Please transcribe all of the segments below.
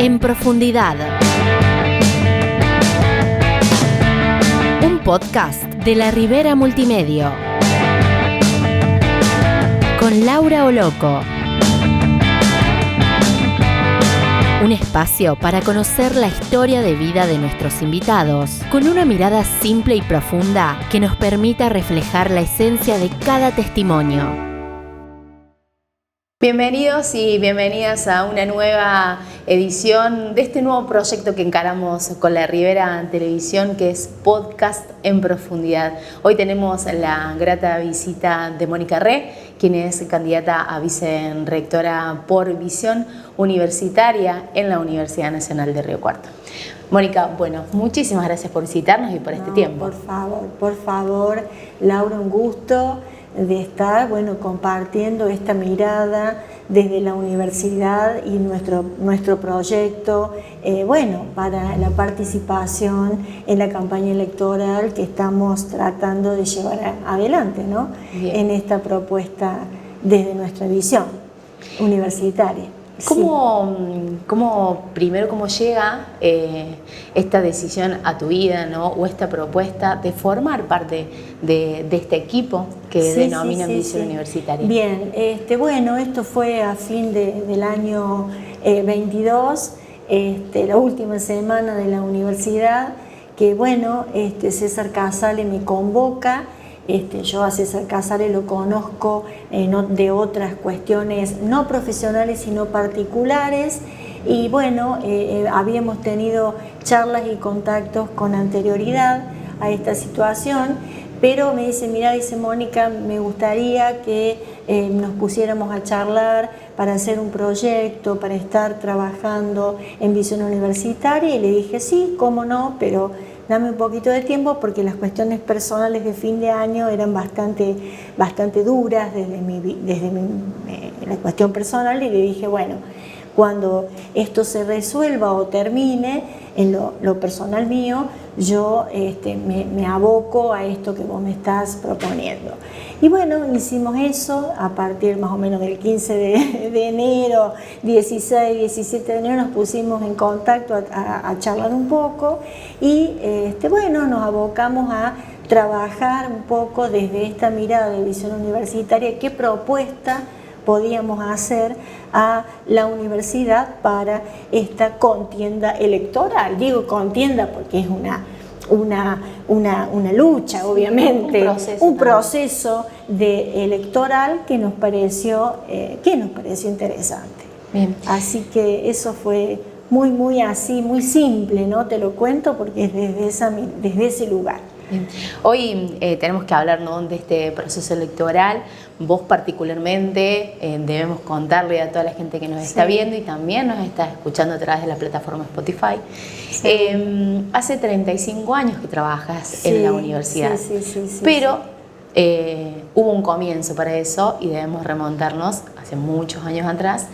En Profundidad. Un podcast de La Ribera Multimedia. Con Laura Oloco. Un espacio para conocer la historia de vida de nuestros invitados, con una mirada simple y profunda que nos permita reflejar la esencia de cada testimonio. Bienvenidos y bienvenidas a una nueva edición de este nuevo proyecto que encaramos con La Ribera Televisión, que es Podcast en Profundidad. Hoy tenemos la grata visita de Mónica Re, quien es candidata a vicerrectora por visión universitaria en la Universidad Nacional de Río Cuarto. Mónica, bueno, muchísimas gracias por visitarnos y por este tiempo. Por favor, Laura, un gusto de estar, compartiendo esta mirada desde la universidad y nuestro proyecto, para la participación en la campaña electoral que estamos tratando de llevar adelante, ¿no? En esta propuesta desde nuestra visión universitaria. ¿Cómo llega esta decisión a tu vida, ¿no? O esta propuesta de formar parte de este equipo que denominan Visión Universitaria? Bien, esto fue a fin del año 22, la última semana de la universidad, que César Casale me convoca. Yo a César Casale lo conozco de otras cuestiones no profesionales sino particulares y habíamos tenido charlas y contactos con anterioridad a esta situación, pero me dice, dice Mónica, me gustaría que nos pusiéramos a charlar para hacer un proyecto, para estar trabajando en visión universitaria, y le dije sí, cómo no, pero dame un poquito de tiempo porque las cuestiones personales de fin de año eran bastante duras desde la cuestión personal, y le dije, cuando esto se resuelva o termine en lo personal mío, yo me aboco a esto que vos me estás proponiendo. Y hicimos eso a partir más o menos del 15 de enero, 16, 17 de enero nos pusimos en contacto a charlar un poco y nos abocamos a trabajar un poco desde esta mirada de visión universitaria, qué propuesta podíamos hacer a la universidad para esta contienda electoral. Digo contienda porque es una lucha, obviamente, un proceso electoral que nos pareció interesante. Bien. Así que eso fue muy así, muy simple, ¿no? Te lo cuento porque es desde ese lugar. Bien. Hoy tenemos que hablar, ¿no?, de este proceso electoral. Vos particularmente debemos contarle a toda la gente que nos está viendo y también nos está escuchando a través de la plataforma Spotify. Hace 35 años que trabajas en la universidad, pero hubo un comienzo para eso y debemos remontarnos hace muchos años atrás.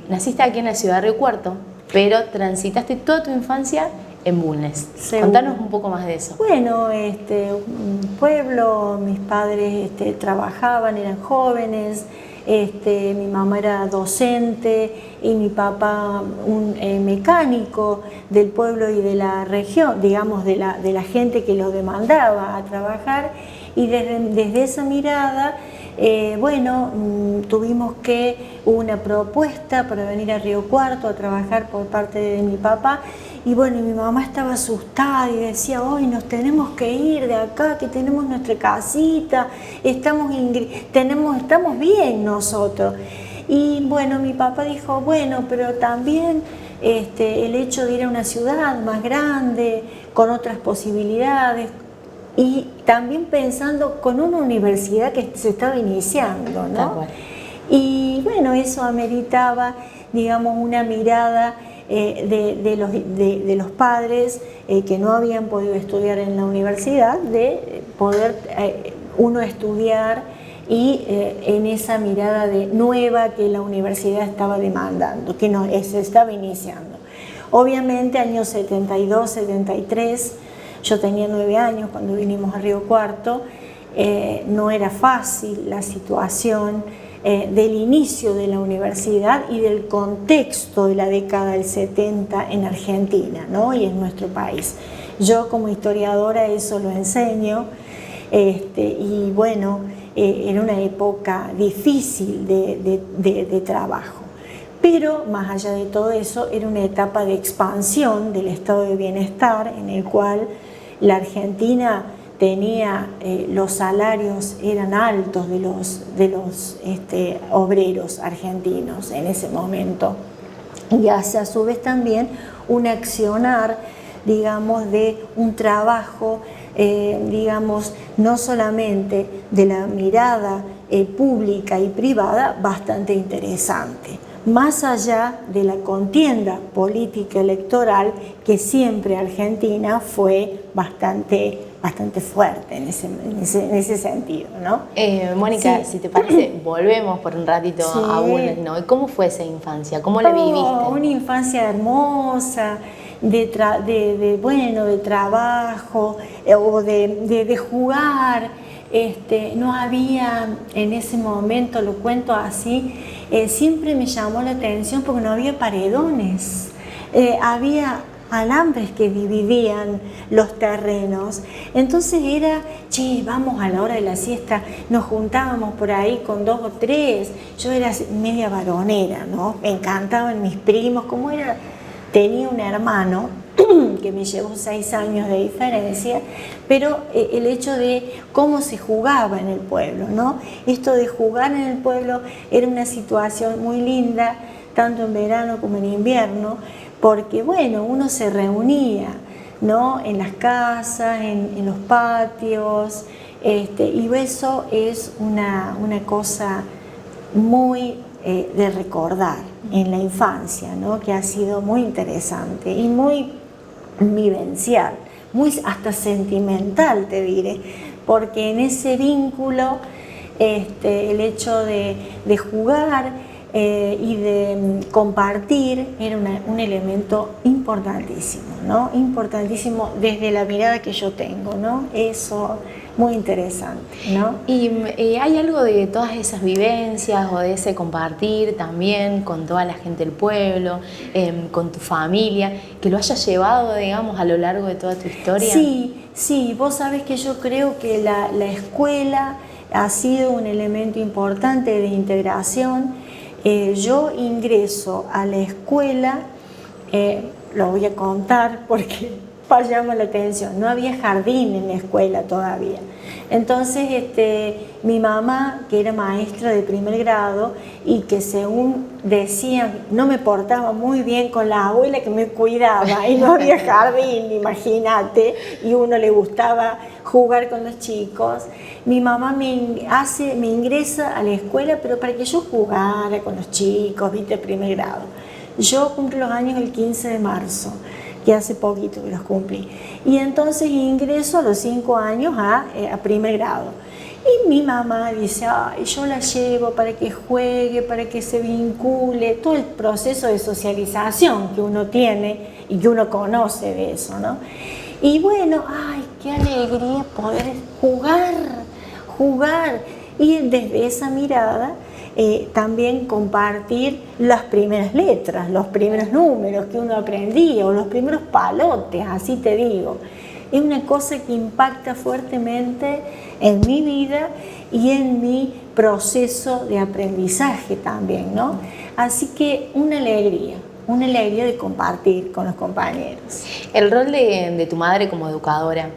Naciste aquí en la ciudad de Río Cuarto, pero transitaste toda tu infancia en Bulnes. Contanos un poco más de eso. Un pueblo, mis padres trabajaban, eran jóvenes, mi mamá era docente y mi papá un mecánico del pueblo y de la región, digamos de la gente que lo demandaba a trabajar, y desde esa mirada tuvimos una propuesta para venir a Río Cuarto a trabajar por parte de mi papá. Y mi mamá estaba asustada y decía, hoy nos tenemos que ir de acá, que tenemos nuestra casita, estamos bien nosotros. Y mi papá dijo, pero también el hecho de ir a una ciudad más grande, con otras posibilidades, y también pensando con una universidad que se estaba iniciando, ¿no? Y eso ameritaba, una mirada de los padres que no habían podido estudiar en la universidad, de poder uno estudiar y en esa mirada nueva que la universidad estaba demandando, que se estaba iniciando. Obviamente, años 72, 73, yo tenía 9 años cuando vinimos a Río Cuarto, no era fácil la situación del inicio de la universidad y del contexto de la década del 70 en Argentina, ¿no? Y en nuestro país. Yo como historiadora eso lo enseño, y bueno, era una época difícil de trabajo. Pero más allá de todo eso, era una etapa de expansión del estado de bienestar en el cual la Argentina tenía, los salarios eran altos de los obreros argentinos en ese momento, y hace a su vez también un accionar, digamos, de un trabajo, digamos, no solamente de la mirada pública y privada, bastante interesante. Más allá de la contienda política electoral, que siempre Argentina fue bastante fuerte en ese sentido, ¿no? Mónica, Sí. si te parece, volvemos por un ratito Sí. a Bulnes, ¿no? ¿Y cómo fue esa infancia? ¿Cómo la viviste? Una infancia hermosa, de trabajo, o de jugar. No había en ese momento, lo cuento así, siempre me llamó la atención porque no había paredones, había alambres que dividían los terrenos. Entonces era, vamos a la hora de la siesta, nos juntábamos por ahí con 2 o 3. Yo era media varonera, ¿no? Me encantaban mis primos, como era, tenía un hermano que me llevó 6 años de diferencia, pero el hecho de cómo se jugaba en el pueblo, ¿no? Esto de jugar en el pueblo era una situación muy linda, tanto en verano como en invierno, porque bueno, uno se reunía, ¿no? En las casas, en los patios, y eso es una cosa muy de recordar en la infancia, ¿no? Que ha sido muy interesante y muy vivencial, muy hasta sentimental, te diré, porque en ese vínculo el hecho de jugar y de compartir era un elemento importantísimo, ¿no? Importantísimo desde la mirada que yo tengo, ¿no? Eso muy interesante, ¿no? ¿Y hay algo de todas esas vivencias o de ese compartir también con toda la gente del pueblo, con tu familia, que lo hayas llevado, digamos, a lo largo de toda tu historia? Sí, vos sabés que yo creo que la escuela ha sido un elemento importante de integración. Yo ingreso a la escuela, lo voy a contar porque llama la atención, no había jardín en la escuela todavía. Entonces mi mamá, que era maestra de primer grado y que según decían no me portaba muy bien con la abuela que me cuidaba y no había jardín, imagínate, y uno le gustaba jugar con los chicos, mi mamá me ingresa a la escuela, pero para que yo jugara con los chicos, viste, primer grado. Yo cumplo los años el 15 de marzo, que hace poquito que los cumplí. Y entonces ingreso a los 5 años a primer grado. Y mi mamá dice, yo la llevo para que juegue, para que se vincule, todo el proceso de socialización que uno tiene y que uno conoce de eso, ¿no? Y bueno, qué alegría poder jugar. Y desde esa mirada, también compartir las primeras letras, los primeros números que uno aprendía o los primeros palotes, así te digo. Es una cosa que impacta fuertemente en mi vida y en mi proceso de aprendizaje también, ¿no? Así que una alegría de compartir con los compañeros. El rol de tu madre como educadora,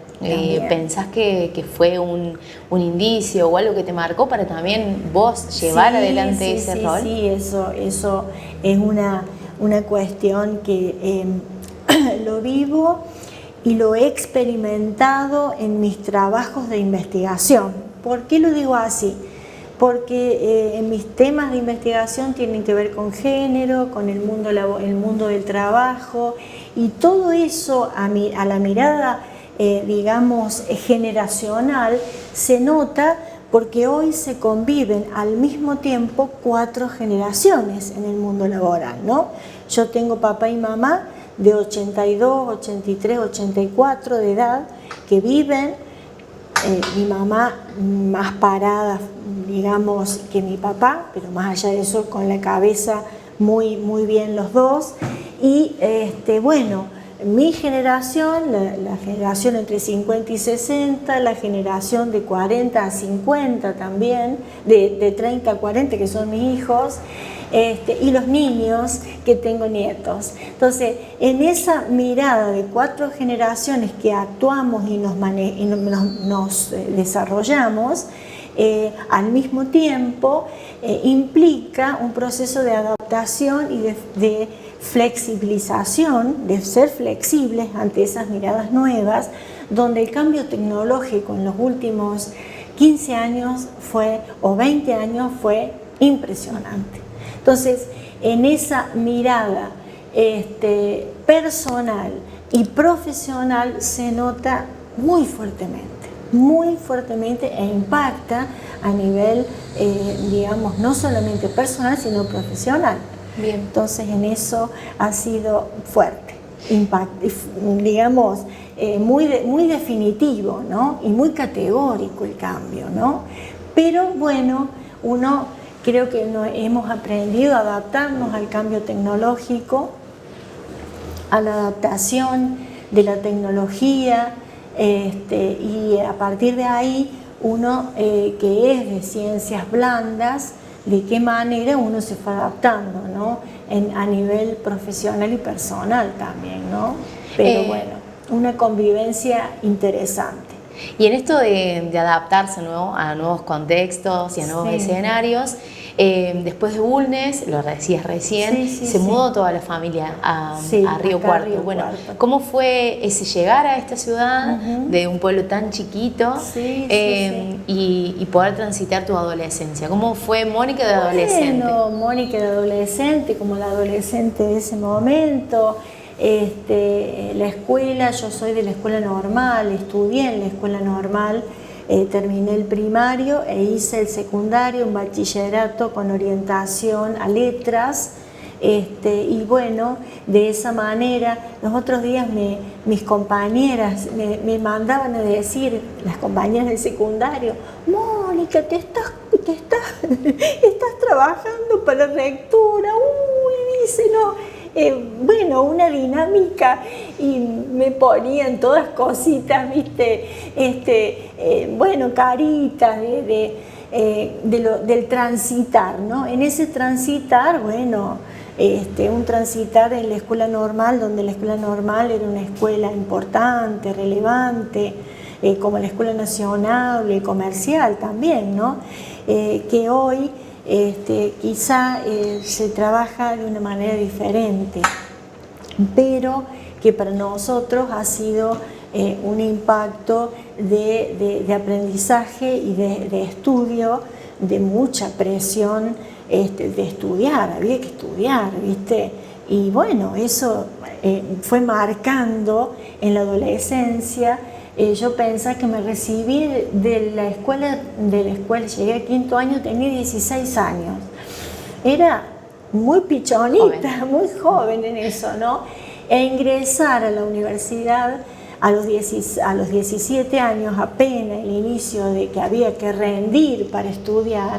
¿pensás que fue un indicio o algo que te marcó para también vos llevar adelante ese rol? Sí, eso es una cuestión que lo vivo y lo he experimentado en mis trabajos de investigación. ¿Por qué lo digo así? Porque en mis temas de investigación tienen que ver con género, con el mundo del trabajo, y todo eso a la mirada, digamos, generacional, se nota porque hoy se conviven al mismo tiempo 4 generaciones en el mundo laboral, ¿no? Yo tengo papá y mamá de 82, 83, 84 de edad que viven mi mamá más parada, digamos, que mi papá, pero más allá de eso, con la cabeza muy, muy bien los dos. Y bueno, mi generación, la generación entre 50 y 60, la generación de 40 a 50 también, de 30 a 40, que son mis hijos, y los niños, que tengo nietos. Entonces, en esa mirada de 4 generaciones que actuamos y nos desarrollamos, al mismo tiempo implica un proceso de adaptación y de flexibilización, de ser flexibles ante esas miradas nuevas, donde el cambio tecnológico en los últimos 15 años o 20 años fue impresionante. Entonces, en esa mirada personal y profesional se nota muy fuertemente e impacta a nivel, digamos, no solamente personal, sino profesional. Bien. Entonces, en eso ha sido fuerte, digamos, muy definitivo, ¿no? Y muy categórico el cambio, ¿no? Pero bueno, creo que hemos aprendido a adaptarnos al cambio tecnológico, a la adaptación de la tecnología, y a partir de ahí uno que es de ciencias blandas, de qué manera uno se fue adaptando, ¿no? A nivel profesional y personal también, ¿no? Pero bueno, una convivencia interesante. Y en esto de adaptarse, ¿no?, a nuevos contextos y a nuevos escenarios, después de Bulnes, lo decías recién, se mudó toda la familia a Río Cuarto. Bueno, ¿cómo fue ese llegar a esta ciudad de un pueblo tan chiquito y poder transitar tu adolescencia? ¿Cómo fue Mónica de adolescente? Bueno, Mónica de adolescente, como la adolescente de ese momento. La escuela, yo soy de la escuela normal, estudié en la escuela normal, terminé el primario e hice el secundario, un bachillerato con orientación a letras, y bueno, de esa manera, los otros días mis compañeras me mandaban a decir, las compañeras del secundario: Mónica, te estás trabajando para rectora, dice, no. Bueno, una dinámica, y me ponían todas cositas, ¿viste? Bueno, caritas del transitar, ¿no? En ese transitar, bueno, un transitar en la escuela normal, donde la escuela normal era una escuela importante, relevante, como la Escuela Nacional y Comercial también, ¿no? Que hoy quizá se trabaja de una manera diferente, pero que para nosotros ha sido un impacto de aprendizaje y de estudio, de mucha presión de estudiar, había que estudiar, ¿viste? Y bueno, eso fue marcando en la adolescencia. Yo pensaba que me recibí de la escuela, llegué al 5º año, tenía 16 años. Era muy pichonita, muy joven en eso, ¿no? E ingresar a la universidad a los 17 años, apenas el inicio de que había que rendir para estudiar,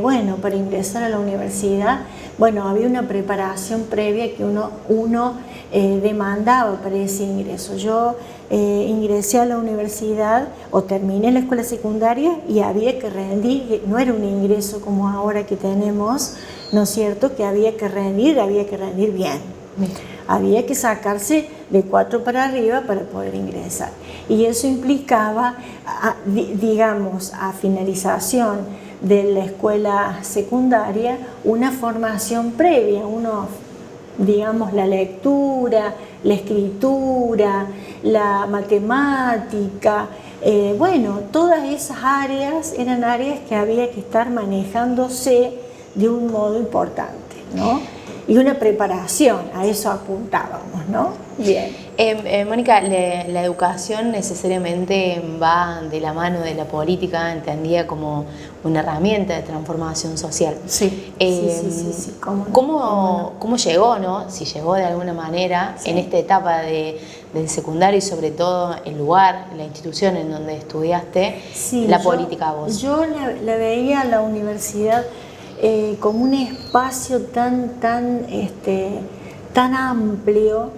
bueno, para ingresar a la universidad, bueno, había una preparación previa que uno demandaba para ese ingreso. Yo ingresé a la universidad o terminé la escuela secundaria y había que rendir, no era un ingreso como ahora que tenemos, ¿no es cierto?, que había que rendir bien. Había que sacarse de 4 para arriba para poder ingresar. Y eso implicaba, digamos, a finalización de la escuela secundaria, una formación previa, digamos, la lectura, la escritura, la matemática, bueno, todas esas áreas eran áreas que había que estar manejándose de un modo importante, ¿no? Y una preparación, a eso apuntábamos, ¿no? Bien. Mónica, la educación necesariamente va de la mano de la política, entendida como una herramienta de transformación social. Sí, sí. ¿Cómo llegó, no? Si llegó de alguna manera en esta etapa del secundario y sobre todo el lugar, la institución en donde estudiaste la política a vos? Yo la veía a la universidad como un espacio tan amplio,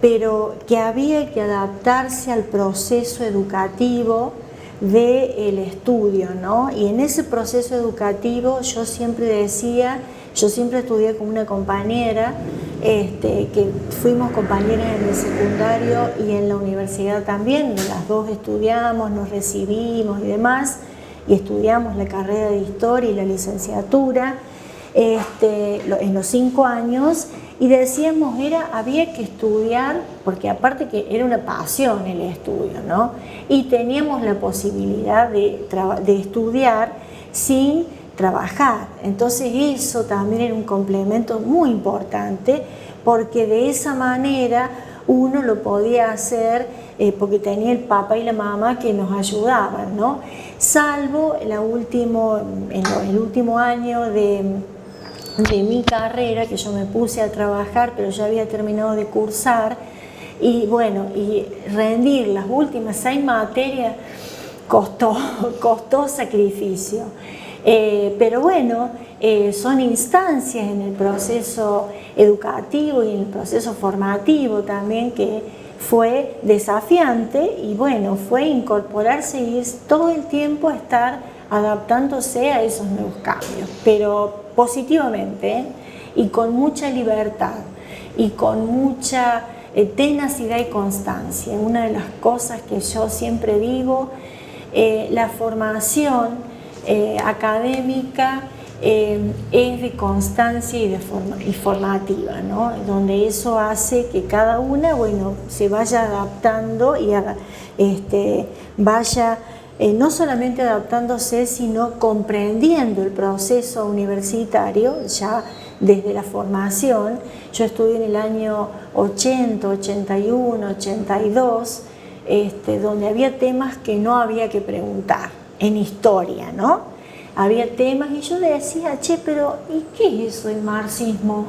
pero que había que adaptarse al proceso educativo del estudio, ¿no? Y en ese proceso educativo yo siempre estudié con una compañera, que fuimos compañeras en el secundario y en la universidad también, las dos estudiamos, nos recibimos y demás, y estudiamos la carrera de Historia y la licenciatura en los 5 años, y decíamos, había que estudiar, porque aparte que era una pasión el estudio, ¿no? Y teníamos la posibilidad de estudiar sin trabajar. Entonces eso también era un complemento muy importante, porque de esa manera uno lo podía hacer porque tenía el papá y la mamá que nos ayudaban, ¿no? Salvo en el último año de mi carrera, que yo me puse a trabajar, pero ya había terminado de cursar, y bueno, y rendir las últimas 6 materias costó sacrificio. Pero bueno, son instancias en el proceso educativo y en el proceso formativo también que fue desafiante, y bueno, fue incorporarse y todo el tiempo estar adaptándose a esos nuevos cambios, pero positivamente, y con mucha libertad y con mucha tenacidad y constancia. Una de las cosas que yo siempre digo, la formación académica es de constancia y formativa, ¿no? Donde eso hace que cada una, bueno, se vaya adaptando y vaya no solamente adaptándose, sino comprendiendo el proceso universitario ya desde la formación. Yo estudié en el año 80, 81, 82, donde había temas que no había que preguntar en historia, ¿no? Había temas y yo le decía, pero ¿y qué es eso del marxismo?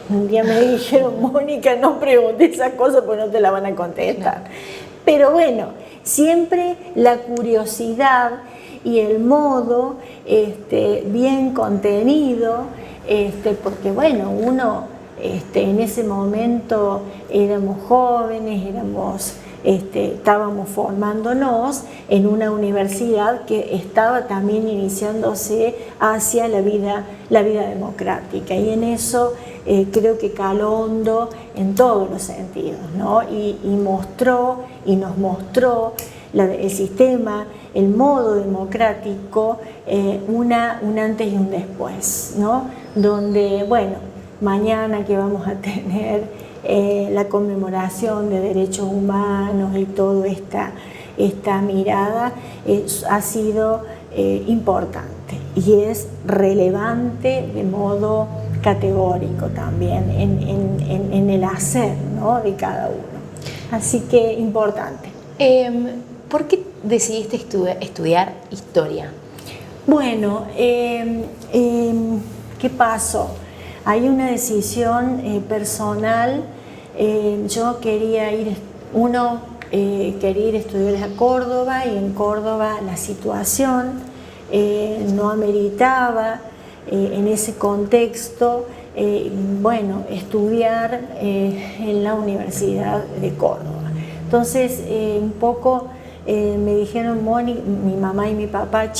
Un día me dijeron, Mónica, no preguntes esas cosas porque no te la van a contestar. Pero bueno, siempre la curiosidad y el modo bien contenido, porque bueno, uno en ese momento éramos jóvenes, estábamos formándonos en una universidad que estaba también iniciándose hacia la vida democrática, y en eso creo que caló hondo en todos los sentidos, ¿no? Y nos mostró el sistema, el modo democrático, un antes y un después, ¿no? Donde, bueno, mañana que vamos a tener la conmemoración de derechos humanos y toda esta mirada ha sido importante y es relevante de modo categórico también en el hacer, ¿no? De cada uno. Así que importante. ¿Por qué decidiste estudiar historia? Bueno, ¿qué pasó? Hay una decisión personal. Yo quería ir a estudiar a Córdoba, y en Córdoba la situación no ameritaba en ese contexto, estudiar en la Universidad de Córdoba. Entonces, un poco me dijeron, Moni, mi mamá y mi papá,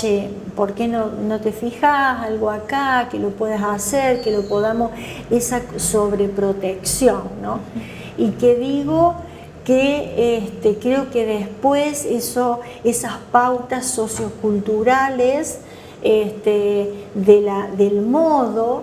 ¿por qué no te fijas algo acá, que lo puedas hacer, que lo podamos, esa sobreprotección, ¿no? Y que digo que creo que después esas pautas socioculturales del modo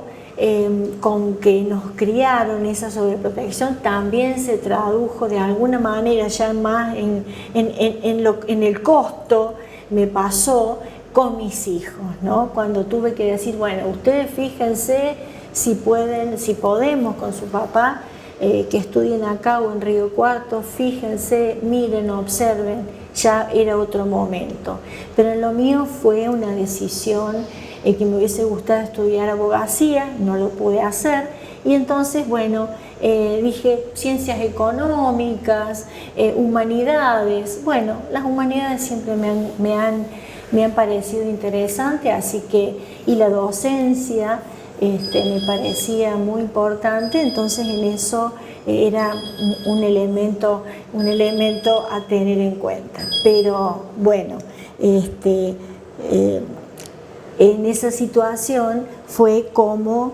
con que nos criaron, esa sobreprotección, también se tradujo de alguna manera ya más en el costo. Me pasó con mis hijos, ¿no? Cuando tuve que decir, bueno, ustedes fíjense si podemos con su papá que estudien acá o en Río Cuarto, fíjense, miren, observen ya era otro momento. Pero en lo mío fue una decisión que me hubiese gustado estudiar abogacía, no lo pude hacer, y entonces, bueno, dije ciencias económicas, humanidades. Bueno, las humanidades siempre me han parecido interesantes, así que, y la docencia me parecía muy importante, entonces en eso era un elemento a tener en cuenta. Pero bueno, en esa situación fue como,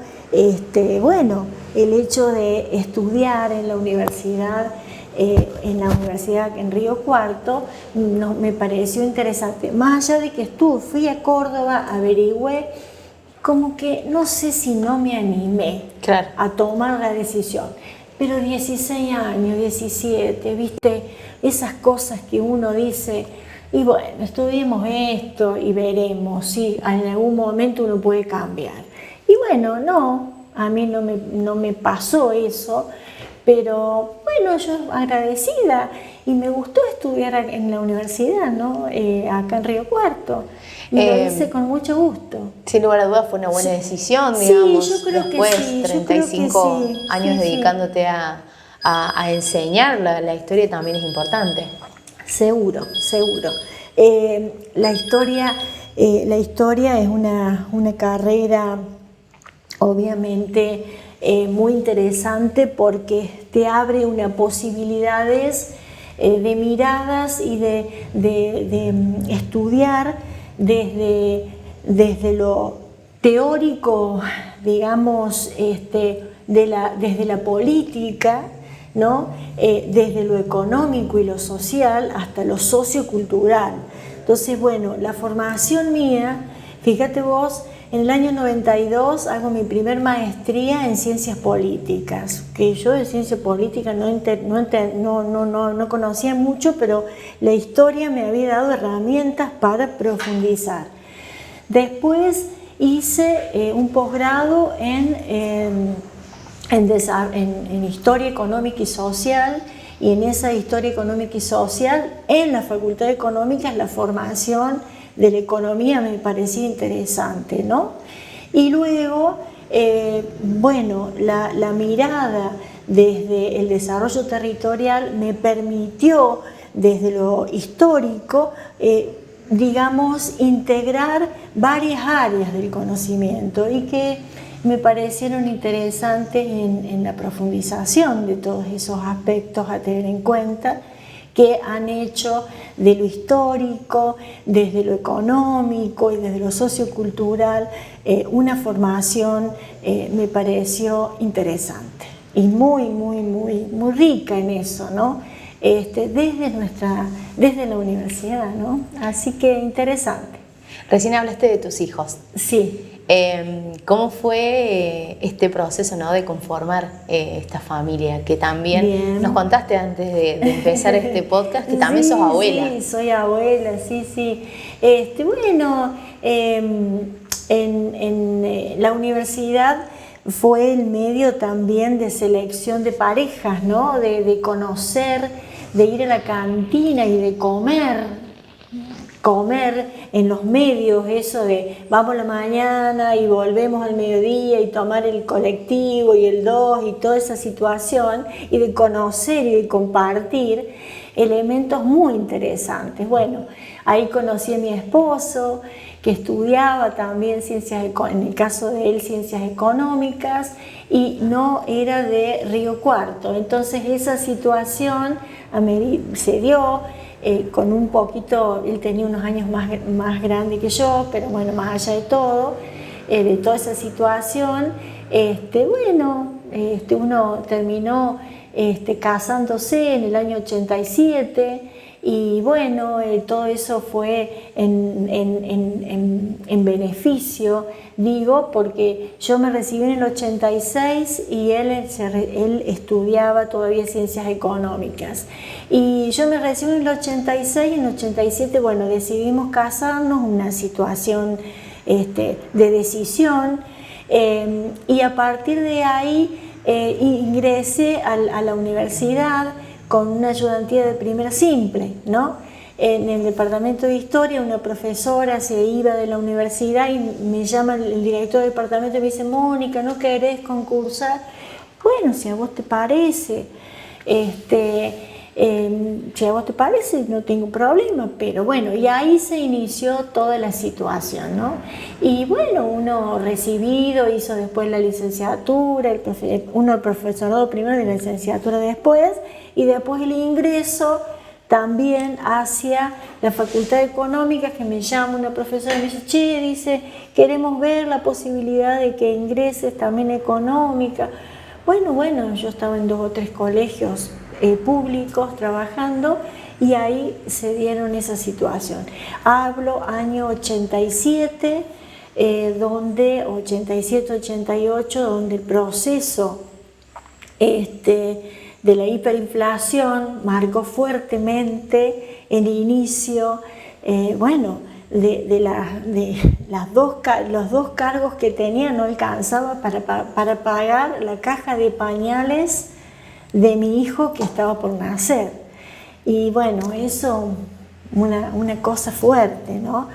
bueno, el hecho de estudiar en la universidad en Río Cuarto, me pareció interesante. Más allá de que fui a Córdoba, averigüé, como que no sé si no me animé a tomar la decisión. Pero 16 años, 17, viste, esas cosas que uno dice, y bueno, estudiemos esto y veremos si en algún momento uno puede cambiar. Y bueno, no, a mí no me pasó eso, pero bueno, yo agradecida y me gustó estudiar en la universidad, ¿no? Acá en Río Cuarto. Y lo hice con mucho gusto. Sin lugar a dudas fue una buena decisión, digamos. Sí, yo creo después, que sí. 35 años dedicándote a enseñar la historia también es importante. Seguro. La historia es una carrera obviamente muy interesante porque te abre unas posibilidades de miradas y de estudiar desde lo teórico, digamos, desde la política, ¿no? Desde lo económico y lo social hasta lo sociocultural. Entonces, bueno, la formación mía, fíjate vos, en el año 92 hago mi primer maestría en ciencias políticas, que yo de ciencia política no conocía mucho, pero la historia me había dado herramientas para profundizar. Después hice un posgrado en Historia Económica y Social, y en esa Historia Económica y Social, en la Facultad de Económicas, la formación de la economía me parecía interesante, ¿no? Y luego, bueno, la mirada desde el desarrollo territorial me permitió, desde lo histórico, digamos, integrar varias áreas del conocimiento y que me parecieron interesantes en la profundización de todos esos aspectos a tener en cuenta, que han hecho de lo histórico, desde lo económico y desde lo sociocultural, una formación me pareció interesante y muy rica en eso, ¿no? Desde la universidad, ¿no? Así que interesante. Recién hablaste de tus hijos. Sí. ¿Cómo fue este proceso, ¿no? De conformar esta familia? Que también Bien. Nos contaste antes de empezar este podcast que también sos abuela. Sí, soy abuela, sí. Bueno, en la universidad fue el medio también de selección de parejas, ¿no? De conocer, de ir a la cantina y de comer en los medios, eso de vamos a la mañana y volvemos al mediodía y tomar el colectivo y el 2 y toda esa situación, y de conocer y de compartir elementos muy interesantes. Bueno, ahí conocí a mi esposo, que estudiaba también en el caso de él, ciencias económicas, y no era de Río Cuarto. Entonces esa situación se dio. Con un poquito, él tenía unos años más grande que yo, pero bueno, más allá de todo, de toda esa situación, uno terminó casándose en el año 87, y bueno, todo eso fue en beneficio, digo, porque yo me recibí en el 86 y él estudiaba todavía ciencias económicas. Y yo me recibí en el 86 y en el 87, bueno, decidimos casarnos, una situación de decisión, y a partir de ahí ingresé a la universidad con una ayudantía de primer simple, ¿no? en el departamento de historia, una profesora se iba de la universidad y me llama el director del departamento y me dice: Mónica, ¿no querés concursar? Bueno, si a vos te parece, si a vos te parece, no tengo problema, pero bueno, y ahí se inició toda la situación, ¿no? Y bueno, uno recibido, hizo después la licenciatura, uno el profesorado primero y la licenciatura después, y después el ingreso también hacia la Facultad de Económicas, que me llama una profesora y me dice: che, dice, queremos ver la posibilidad de que ingreses también a Económica. Bueno, yo estaba en 2 o 3 colegios públicos trabajando y ahí se dieron esa situación. Hablo año 87, 87-88, donde el proceso de la hiperinflación marcó fuertemente el inicio, los dos cargos que tenía no alcanzaba para pagar la caja de pañales de mi hijo que estaba por nacer. Y bueno, eso, una cosa fuerte, ¿no?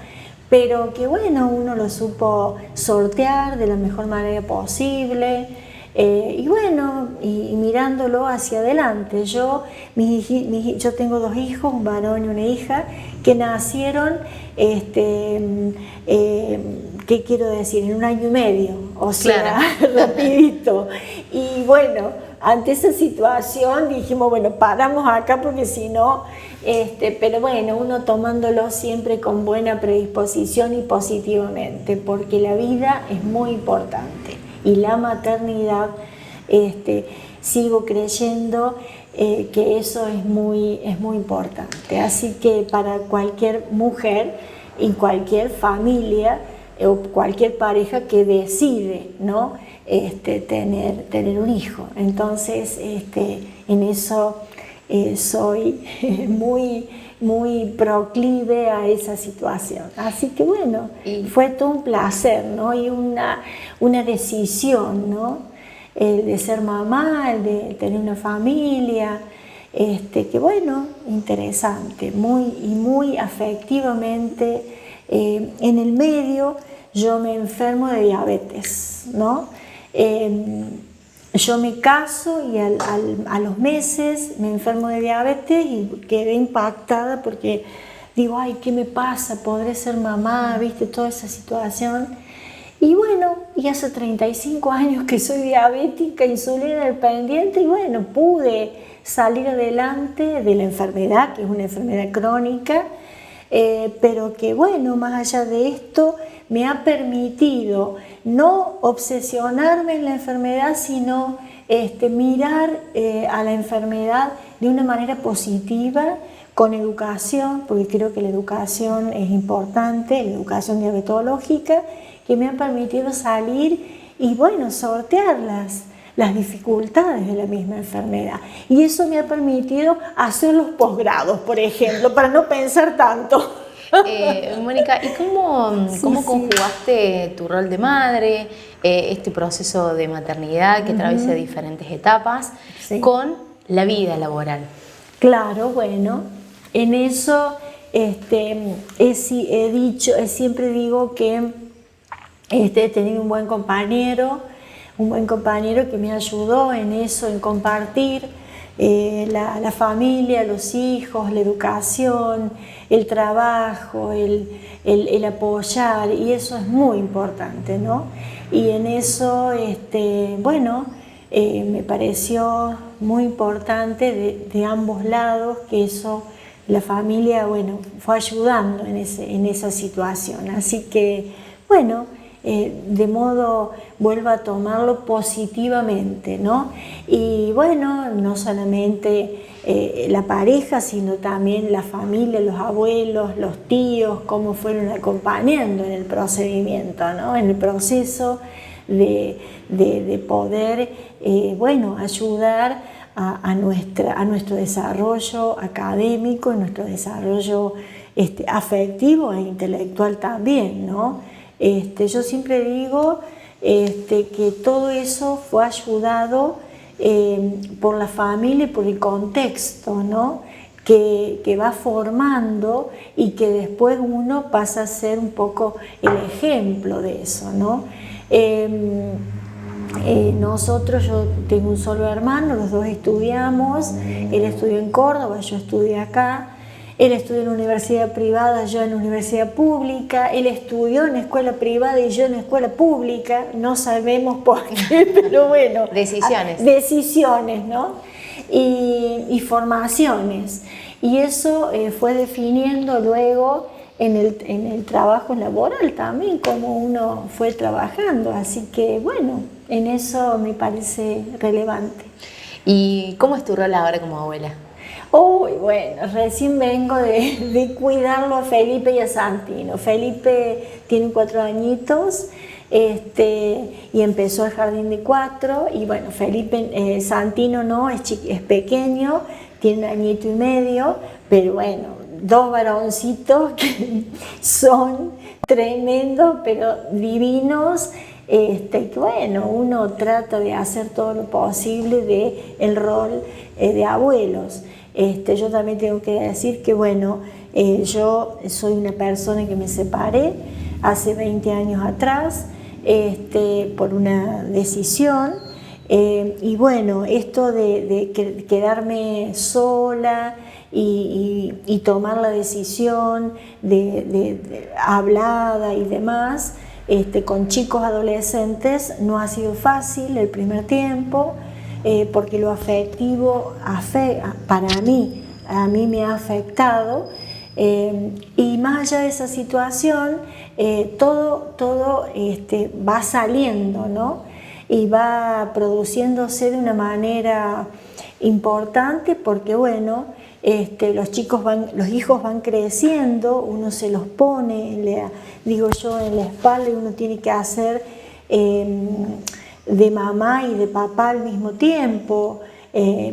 Pero que bueno, uno lo supo sortear de la mejor manera posible. Y bueno, y mirándolo hacia adelante, yo tengo 2 hijos, un varón y una hija, que nacieron, ¿qué quiero decir? En 1 año y medio, o sea, claro. Rapidito. Y bueno, ante esa situación dijimos, bueno, paramos acá porque si no, pero bueno, uno tomándolo siempre con buena predisposición y positivamente, porque la vida es muy importante. Y la maternidad, sigo creyendo que eso es muy importante. Así que para cualquier mujer y cualquier familia o cualquier pareja que decide, ¿no? tener un hijo. Entonces, en eso soy muy proclive a esa situación. Así que bueno, fue todo un placer, ¿no? Y una decisión, ¿no? El de ser mamá, el de tener una familia, que bueno, interesante, muy afectivamente. En el medio yo me enfermo de diabetes, ¿no? Yo me caso y a los meses me enfermo de diabetes y quedé impactada porque digo, ay, ¿qué me pasa? ¿Podré ser mamá? ¿Viste? Toda esa situación. Y bueno, y hace 35 años que soy diabética, insulina dependiente, y bueno, pude salir adelante de la enfermedad, que es una enfermedad crónica, pero que bueno, más allá de esto, me ha permitido no obsesionarme en la enfermedad, sino mirar a la enfermedad de una manera positiva, con educación, porque creo que la educación es importante, la educación diabetológica, que me ha permitido salir y bueno, sortear las dificultades de la misma enfermedad. Y eso me ha permitido hacer los posgrados, por ejemplo, para no pensar tanto. Mónica, ¿y cómo conjugaste tu rol de madre, este proceso de maternidad que atraviesa diferentes etapas, con la vida laboral? Claro, bueno, en eso siempre digo que he tenido un buen compañero que me ayudó en eso, en compartir la familia, los hijos, la educación, el trabajo, el apoyar, y eso es muy importante, ¿no? Y en eso, me pareció muy importante de ambos lados que eso, la familia, bueno, fue ayudando en esa situación. Así que, bueno, de modo, vuelvo a tomarlo positivamente, ¿no? Y bueno, no solamente la pareja, sino también la familia, los abuelos, los tíos, cómo fueron acompañando en el procedimiento, ¿no? En el proceso de poder, ayudar a nuestro desarrollo académico, nuestro desarrollo afectivo e intelectual también, ¿no? Yo siempre digo que todo eso fue ayudado por la familia y por el contexto, ¿no? que va formando y que después uno pasa a ser un poco el ejemplo de eso, ¿no? Nosotros, yo tengo un solo hermano, los dos estudiamos, él estudió en Córdoba, yo estudié acá. Él estudió en universidad privada, yo en universidad pública. Él estudió en escuela privada y yo en escuela pública. No sabemos por qué, pero bueno. Decisiones. Decisiones, ¿no? Y formaciones. Y eso fue definiendo luego en el trabajo laboral también, cómo uno fue trabajando. Así que, bueno, en eso me parece relevante. ¿Y cómo es tu rol ahora como abuela? Uy, bueno, recién vengo de cuidarlo a Felipe y a Santino. Felipe tiene 4 añitos y empezó el jardín de 4. Y bueno, Santino no, es pequeño, tiene 1 añito y medio, pero bueno, 2 varoncitos que son tremendos, pero divinos. Que bueno, uno trata de hacer todo lo posible del rol de abuelos. Yo también tengo que decir que bueno, yo soy una persona que me separé hace 20 años atrás por una decisión y bueno, esto de quedarme sola y tomar la decisión hablada y demás con chicos adolescentes no ha sido fácil el primer tiempo. Porque lo afectivo a mí me ha afectado y más allá de esa situación todo va saliendo, ¿no? Y va produciéndose de una manera importante porque bueno, los hijos van creciendo, uno se los pone, digo yo, en la espalda y uno tiene que hacer de mamá y de papá al mismo tiempo,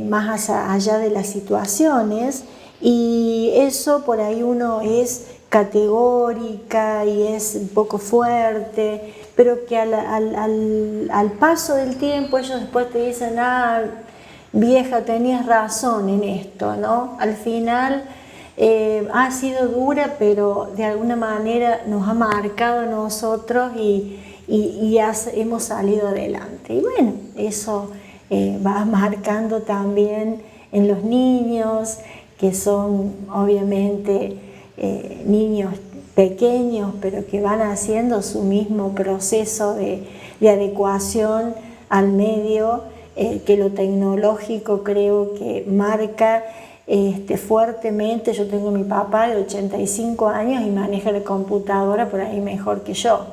más allá de las situaciones, y eso por ahí uno es categórica y es un poco fuerte, pero que al paso del tiempo ellos después te dicen, vieja, tenías razón en esto, ¿no? Al final ha sido dura, pero de alguna manera nos ha marcado a nosotros y hemos salido adelante. Y bueno, eso va marcando también en los niños, que son obviamente niños pequeños, pero que van haciendo su mismo proceso de adecuación al medio, que lo tecnológico creo que marca fuertemente. Yo tengo a mi papá de 85 años y maneja la computadora por ahí mejor que yo,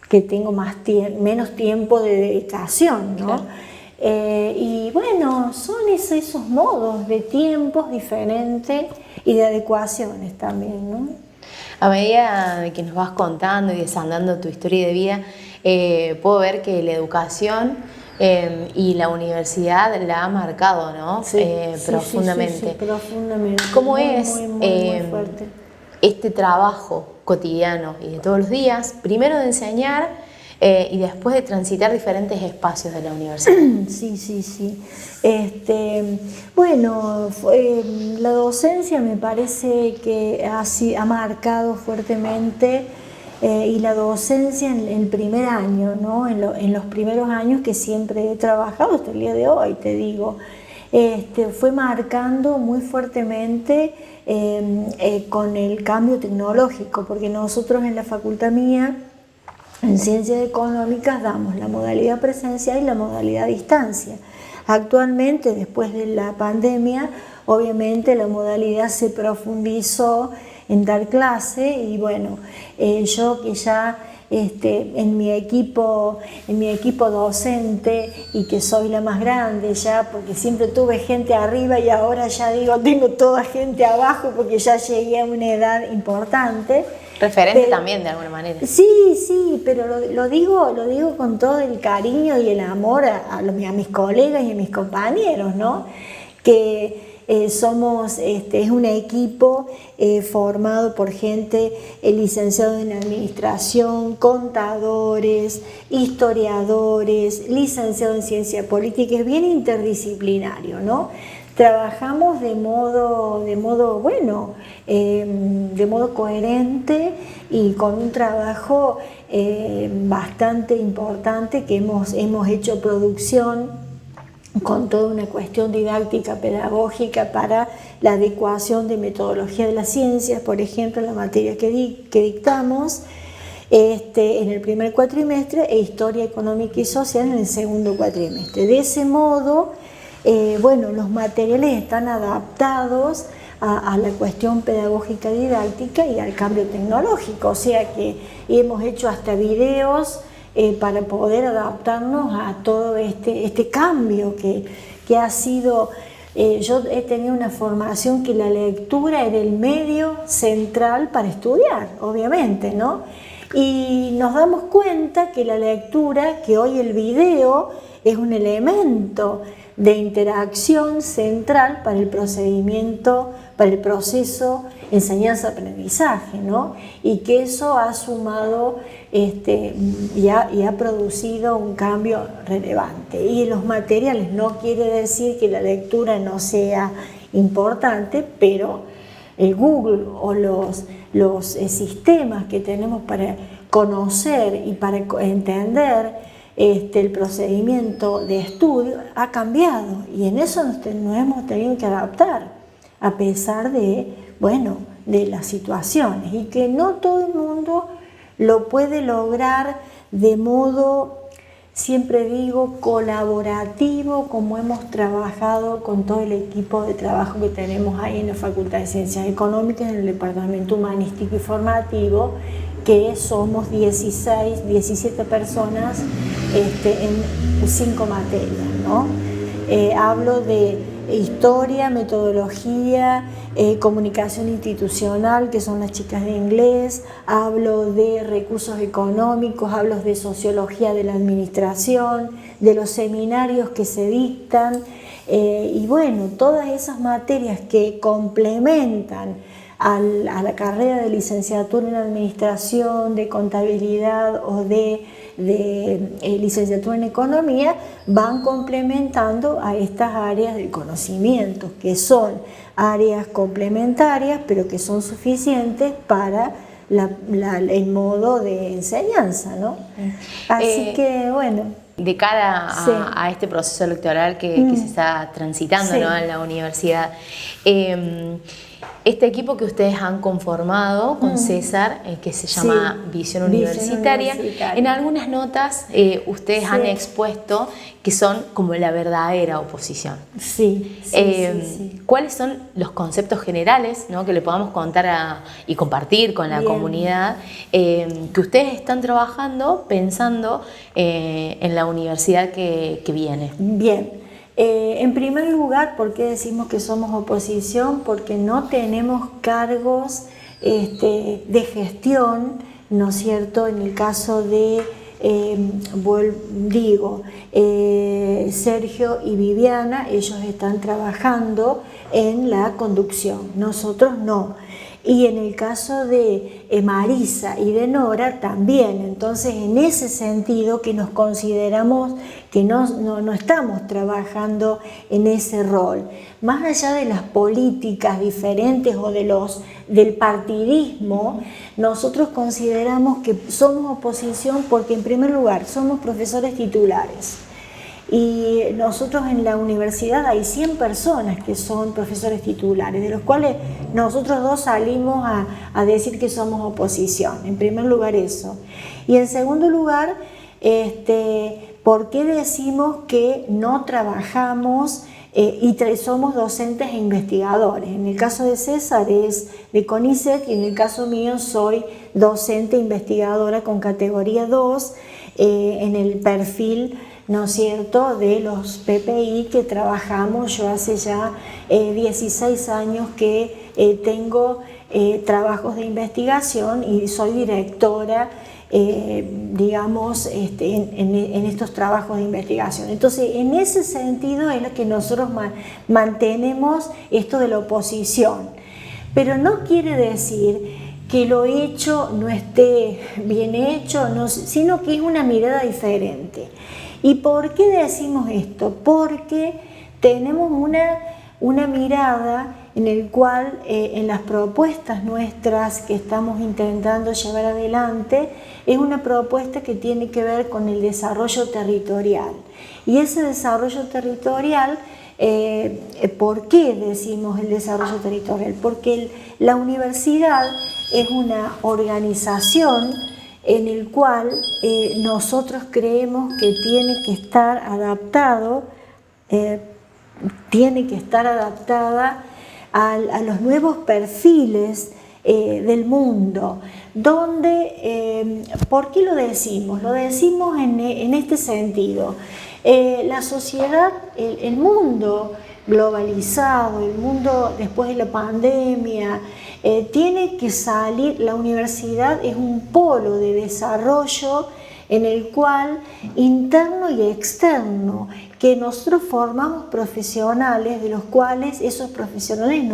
que tengo menos tiempo de dedicación, ¿no? Claro. Y bueno, son esos modos de tiempos diferentes y de adecuaciones también, ¿no? A medida de que nos vas contando y desandando tu historia de vida, puedo ver que la educación y la universidad la ha marcado, ¿no? Sí, profundamente. Sí, profundamente. ¿Cómo muy, es muy fuerte este trabajo cotidiano y de todos los días, primero de enseñar y después de transitar diferentes espacios de la universidad? Sí. Bueno, la docencia me parece que ha marcado fuertemente y la docencia en el primer año, ¿no? En los primeros años que siempre he trabajado hasta el día de hoy, te digo, fue marcando muy fuertemente con el cambio tecnológico, porque nosotros en la facultad mía, en Ciencias Económicas, damos la modalidad presencial y la modalidad a distancia. Actualmente, después de la pandemia, obviamente la modalidad se profundizó en dar clase y bueno, yo que ya en mi equipo docente y que soy la más grande ya, porque siempre tuve gente arriba y ahora ya digo, tengo toda gente abajo porque ya llegué a una edad importante. Referente también de alguna manera. Sí, pero lo digo con todo el cariño y el amor a mis colegas y a mis compañeros, ¿no? Que es un equipo formado por gente licenciados en administración, contadores, historiadores, licenciados en ciencia política, es bien interdisciplinario, ¿no? Trabajamos de modo coherente y con un trabajo bastante importante que hemos hecho producción con toda una cuestión didáctica, pedagógica para la adecuación de metodología de las ciencias, por ejemplo, la materia que dictamos en el primer cuatrimestre e Historia Económica y Social en el segundo cuatrimestre. De ese modo, los materiales están adaptados a la cuestión pedagógica didáctica y al cambio tecnológico, o sea que hemos hecho hasta videos para poder adaptarnos a todo este cambio que ha sido. Yo he tenido una formación que la lectura era el medio central para estudiar, obviamente, ¿no? Y nos damos cuenta que la lectura, que hoy el video es un elemento de interacción central para el procedimiento, para el proceso enseñanza-aprendizaje, ¿no? Y que eso ha sumado y ha producido un cambio relevante. Y los materiales no quiere decir que la lectura no sea importante, pero el Google o los sistemas que tenemos para conocer y para entender el procedimiento de estudio ha cambiado y en eso nos hemos tenido que adaptar a pesar de las situaciones y que no todo el mundo lo puede lograr de modo, siempre digo, colaborativo, como hemos trabajado con todo el equipo de trabajo que tenemos ahí en la Facultad de Ciencias Económicas, en el Departamento Humanístico y Formativo, que somos 17 personas en 5 materias, ¿no? Hablo de historia, metodología, comunicación institucional, que son las chicas de inglés, hablo de recursos económicos, hablo de sociología de la administración, de los seminarios que se dictan, todas esas materias que complementan a la carrera de licenciatura en administración, de contabilidad o de licenciatura en economía van complementando a estas áreas del conocimiento, que son áreas complementarias pero que son suficientes para el modo de enseñanza, ¿no? Así que de cara sí. a este proceso electoral que se está transitando, sí. ¿no? en la universidad, este equipo que ustedes han conformado con César, que se llama sí. Visión Universitaria, en algunas notas ustedes sí. han expuesto que son como la verdadera oposición. Sí, sí. ¿Cuáles son los conceptos generales, ¿no? que le podamos contar y compartir con la comunidad que ustedes están trabajando pensando en la universidad que viene? Bien. En primer lugar, ¿por qué decimos que somos oposición? Porque no tenemos cargos de gestión, ¿no es cierto? En el caso de, Sergio y Viviana, ellos están trabajando en la conducción, nosotros no. Y en el caso de Marisa y de Nora también. Entonces, en ese sentido que nos consideramos que no estamos trabajando en ese rol. Más allá de las políticas diferentes o del partidismo, nosotros consideramos que somos oposición porque, en primer lugar, somos profesores titulares. Y nosotros en la universidad hay 100 personas que son profesores titulares, de los cuales nosotros 2 salimos a decir que somos oposición. En primer lugar eso. Y en segundo lugar, ¿por qué decimos que no trabajamos y somos docentes e investigadores? En el caso de César es de CONICET y en el caso mío soy docente e investigadora con categoría 2 en el perfil, ¿no es cierto?, de los PPI que trabajamos. Yo hace ya 16 años que tengo trabajos de investigación y soy directora digamos, en estos trabajos de investigación. Entonces, en ese sentido es lo que nosotros mantenemos esto de la oposición. Pero no quiere decir que lo hecho no esté bien hecho, no, sino que es una mirada diferente. ¿Y por qué decimos esto? Porque tenemos una mirada en el cual en las propuestas nuestras que estamos intentando llevar adelante es una propuesta que tiene que ver con el desarrollo territorial. Y ese desarrollo territorial, ¿por qué decimos el desarrollo territorial? Porque la universidad es una organización en el cual nosotros creemos que tiene que estar adaptada a los nuevos perfiles del mundo. ¿Por qué lo decimos? Lo decimos en este sentido. La sociedad, el mundo globalizado, el mundo después de la pandemia, tiene que salir. La universidad es un polo de desarrollo en el cual interno y externo, que nosotros formamos profesionales, de los cuales esos profesionales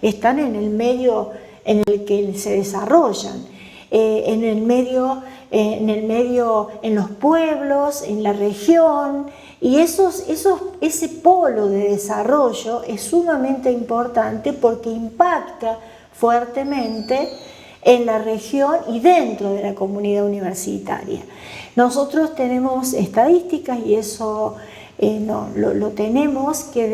están en el medio en el que se desarrollan, en el medio, en los pueblos, en la región, y ese polo de desarrollo es sumamente importante porque impacta fuertemente en la región y dentro de la comunidad universitaria. Nosotros tenemos estadísticas y eso lo tenemos, que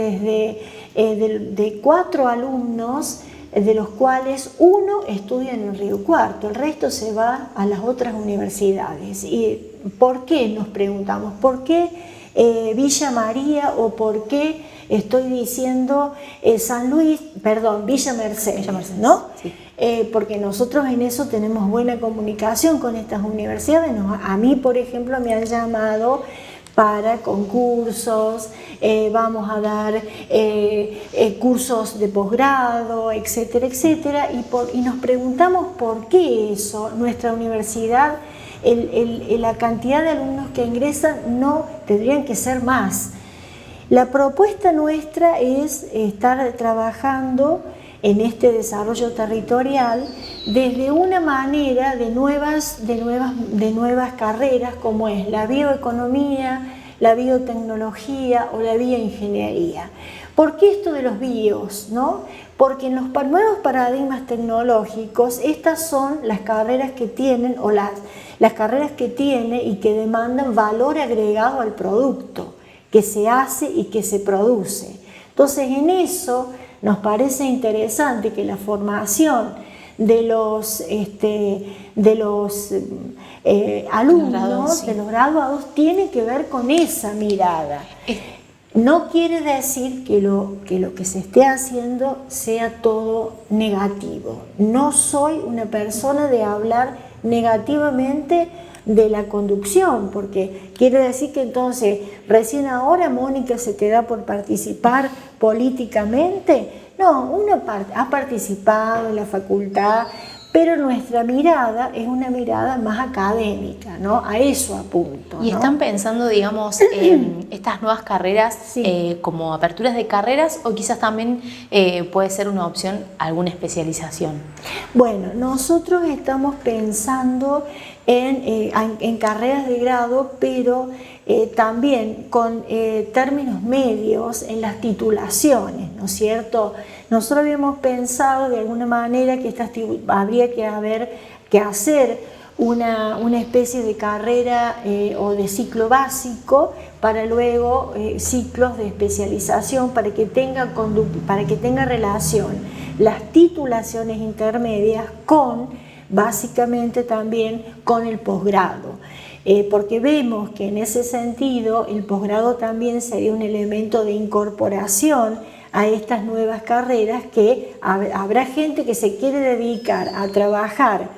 de 4 alumnos, de los cuales 1 estudia en el Río Cuarto, el resto se va a las otras universidades. ¿Y por qué? Nos preguntamos, ¿por qué Villa María o por qué estoy diciendo Villa Mercedes, ¿no? Sí. Porque nosotros en eso tenemos buena comunicación con estas universidades. A mí, por ejemplo, me han llamado para concursos, vamos a dar cursos de posgrado, etcétera, etcétera, y nos preguntamos por qué eso. Nuestra universidad, la cantidad de alumnos que ingresan no tendrían que ser más. La propuesta nuestra es estar trabajando en este desarrollo territorial desde una manera de nuevas carreras, como es la bioeconomía, la biotecnología o la bioingeniería. ¿Por qué esto de los bios, no? Porque en los nuevos paradigmas tecnológicos estas son las carreras que tienen o las carreras que tiene y que demandan valor agregado al producto que se hace y que se produce. Entonces, en eso nos parece interesante que la formación de los alumnos, de los graduados, tiene que ver con esa mirada. No quiere decir que lo que se esté haciendo sea todo negativo. No soy una persona de hablar negativamente de la conducción, porque quiere decir que entonces recién ahora, Mónica, se te da por participar políticamente. No, uno ha participado en la facultad, pero nuestra mirada es una mirada más académica, ¿no? A eso apunto, ¿no? ¿Y están pensando, digamos, estas nuevas carreras como aperturas de carreras, o quizás también puede ser una opción alguna especialización? Bueno, nosotros estamos pensando en carreras de grado, pero también con términos medios en las titulaciones, ¿no es cierto? Nosotros habíamos pensado de alguna manera que habría que hacer una especie de carrera o de ciclo básico para luego ciclos de especialización para que tenga relación las titulaciones intermedias básicamente también con el posgrado. Porque vemos que en ese sentido el posgrado también sería un elemento de incorporación a estas nuevas carreras, que habrá gente que se quiere dedicar a trabajar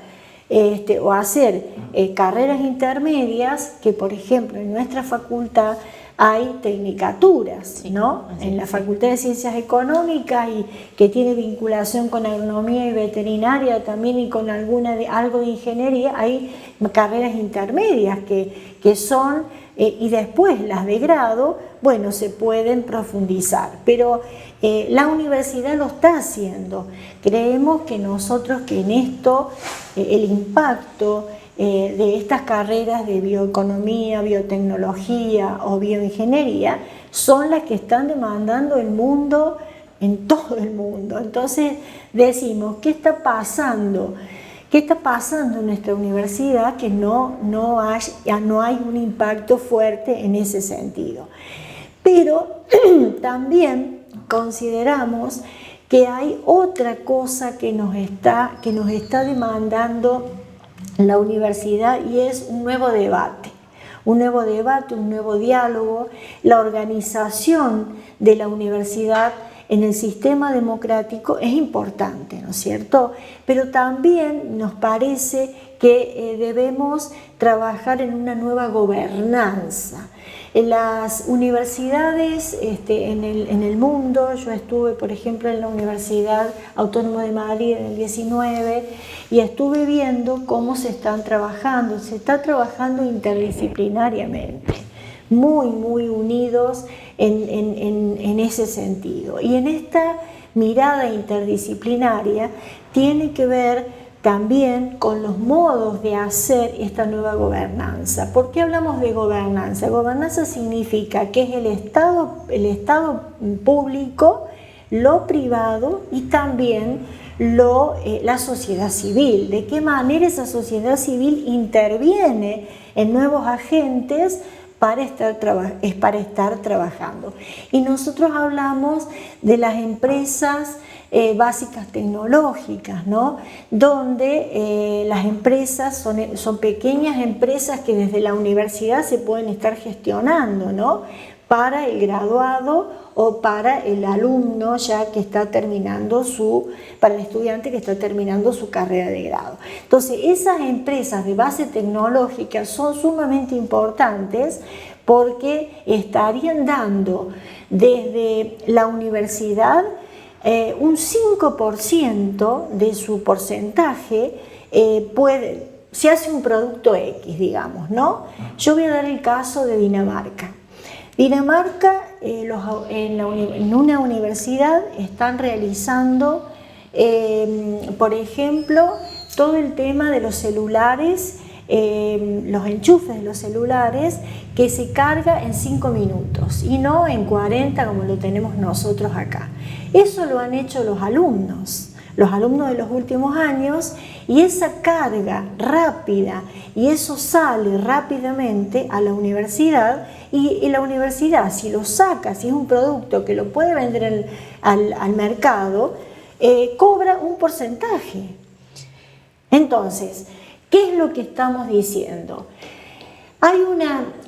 o a hacer carreras intermedias, que por ejemplo en nuestra facultad hay tecnicaturas, ¿no? En la Facultad de Ciencias Económicas y que tiene vinculación con agronomía y veterinaria también y con algo de ingeniería, hay carreras intermedias que son, y después las de grado, bueno, se pueden profundizar, pero la universidad lo está haciendo. Creemos que nosotros que en esto, el impacto de estas carreras de bioeconomía, biotecnología o bioingeniería son las que están demandando el mundo, en todo el mundo. Entonces decimos, ¿qué está pasando? ¿Qué está pasando en nuestra universidad que no hay un impacto fuerte en ese sentido? Pero también consideramos que hay otra cosa que nos está demandando la universidad y es un nuevo debate, un nuevo diálogo. La organización de la universidad en el sistema democrático es importante, ¿no es cierto? Pero también nos parece que debemos trabajar en una nueva gobernanza. En las universidades en el mundo, yo estuve, por ejemplo, en la Universidad Autónoma de Madrid en el 19 y estuve viendo cómo se está trabajando interdisciplinariamente, muy unidos en ese sentido. Y en esta mirada interdisciplinaria tiene que ver también con los modos de hacer esta nueva gobernanza. ¿Por qué hablamos de gobernanza? Gobernanza significa que es el Estado público, lo privado y también la sociedad civil. ¿De qué manera esa sociedad civil interviene en nuevos agentes para estar trabajando? Y nosotros hablamos de las empresas básicas tecnológicas, ¿no? Donde las empresas son pequeñas empresas que desde la universidad se pueden estar gestionando, ¿no? Para el graduado o para el alumno ya que está terminando para el estudiante que está terminando su carrera de grado. Entonces, esas empresas de base tecnológica son sumamente importantes porque estarían dando desde la universidad un 5% de su porcentaje se hace un producto X, digamos, ¿no? Yo voy a dar el caso de Dinamarca. Dinamarca, en una universidad están realizando, por ejemplo, todo el tema de los celulares, los enchufes de los celulares, que se carga en 5 minutos y no en 40 como lo tenemos nosotros acá. Eso lo han hecho los alumnos de los últimos años, y esa carga rápida y eso sale rápidamente a la universidad, y la universidad, si lo saca, si es un producto que lo puede vender al mercado, cobra un porcentaje. Entonces, ¿qué es lo que estamos diciendo?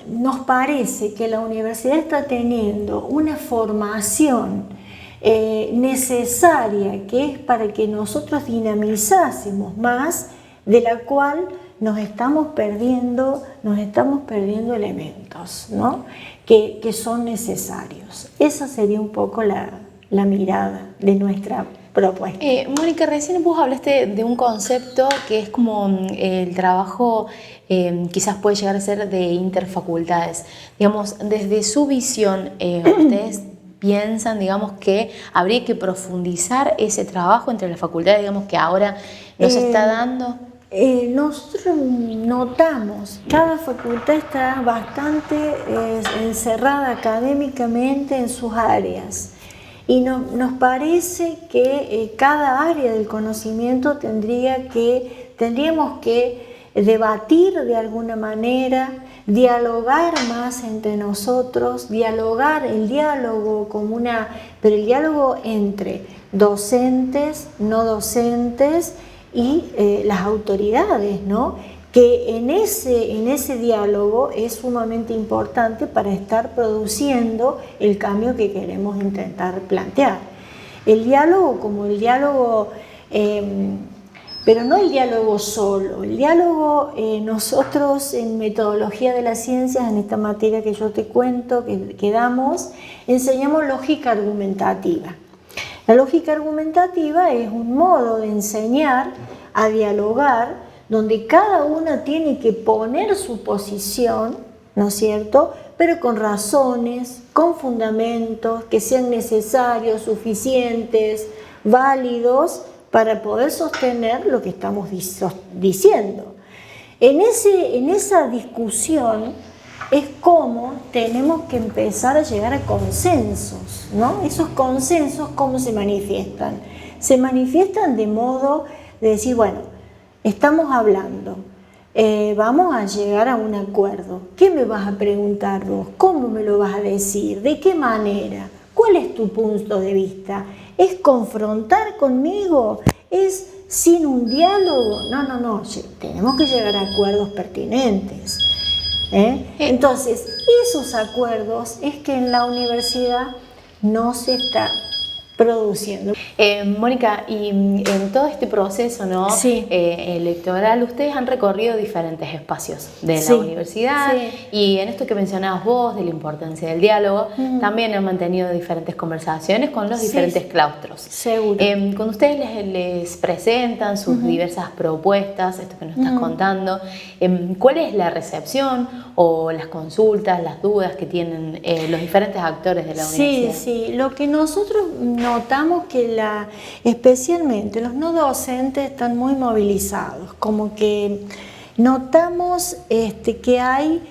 Nos parece que la universidad está teniendo una formación necesaria, que es para que nosotros dinamizásemos más, de la cual nos estamos perdiendo elementos, ¿no? que son necesarios. Esa sería un poco la mirada de nuestra propuesta. Mónica, recién vos hablaste de un concepto que es como el trabajo, quizás puede llegar a ser de interfacultades. Digamos, desde su visión, ustedes piensan, digamos, que habría que profundizar ese trabajo entre las facultades, digamos, que ahora nos está dando. Nosotros notamos, cada facultad está bastante encerrada académicamente en sus áreas, y nos parece que cada área del conocimiento tendríamos que debatir de alguna manera, dialogar más entre nosotros, pero el diálogo entre docentes, no docentes y las autoridades, ¿no? Que en ese diálogo es sumamente importante para estar produciendo el cambio que queremos intentar plantear. El diálogo, como el diálogo pero no el diálogo solo. El diálogo, nosotros en metodología de las ciencias, en esta materia que yo te cuento, que damos, enseñamos lógica argumentativa. La lógica argumentativa es un modo de enseñar a dialogar donde cada una tiene que poner su posición, ¿no es cierto?, pero con razones, con fundamentos que sean necesarios, suficientes, válidos, para poder sostener lo que estamos diciendo. En esa discusión es como tenemos que empezar a llegar a consensos, ¿no? Esos consensos, ¿cómo se manifiestan? Se manifiestan de modo de decir, bueno, estamos hablando, vamos a llegar a un acuerdo. ¿Qué me vas a preguntar vos? ¿Cómo me lo vas a decir? ¿De qué manera? ¿Cuál es tu punto de vista? ¿Es confrontar conmigo? ¿Es sin un diálogo? No, tenemos que llegar a acuerdos pertinentes. Entonces, esos acuerdos es que en la universidad no se está produciendo. Mónica, y en todo este proceso, ¿no? Sí. Electoral, ustedes han recorrido diferentes espacios de Sí. la universidad, Sí. y en esto que mencionabas vos de la importancia del diálogo, también han mantenido diferentes conversaciones con los Sí. diferentes claustros. Seguro. Cuando ustedes les presentan sus diversas propuestas, esto que nos estás contando, ¿cuál es la recepción o las consultas, las dudas que tienen los diferentes actores de la universidad? Sí, lo que nosotros notamos que especialmente los no docentes están muy movilizados, como que notamos que hay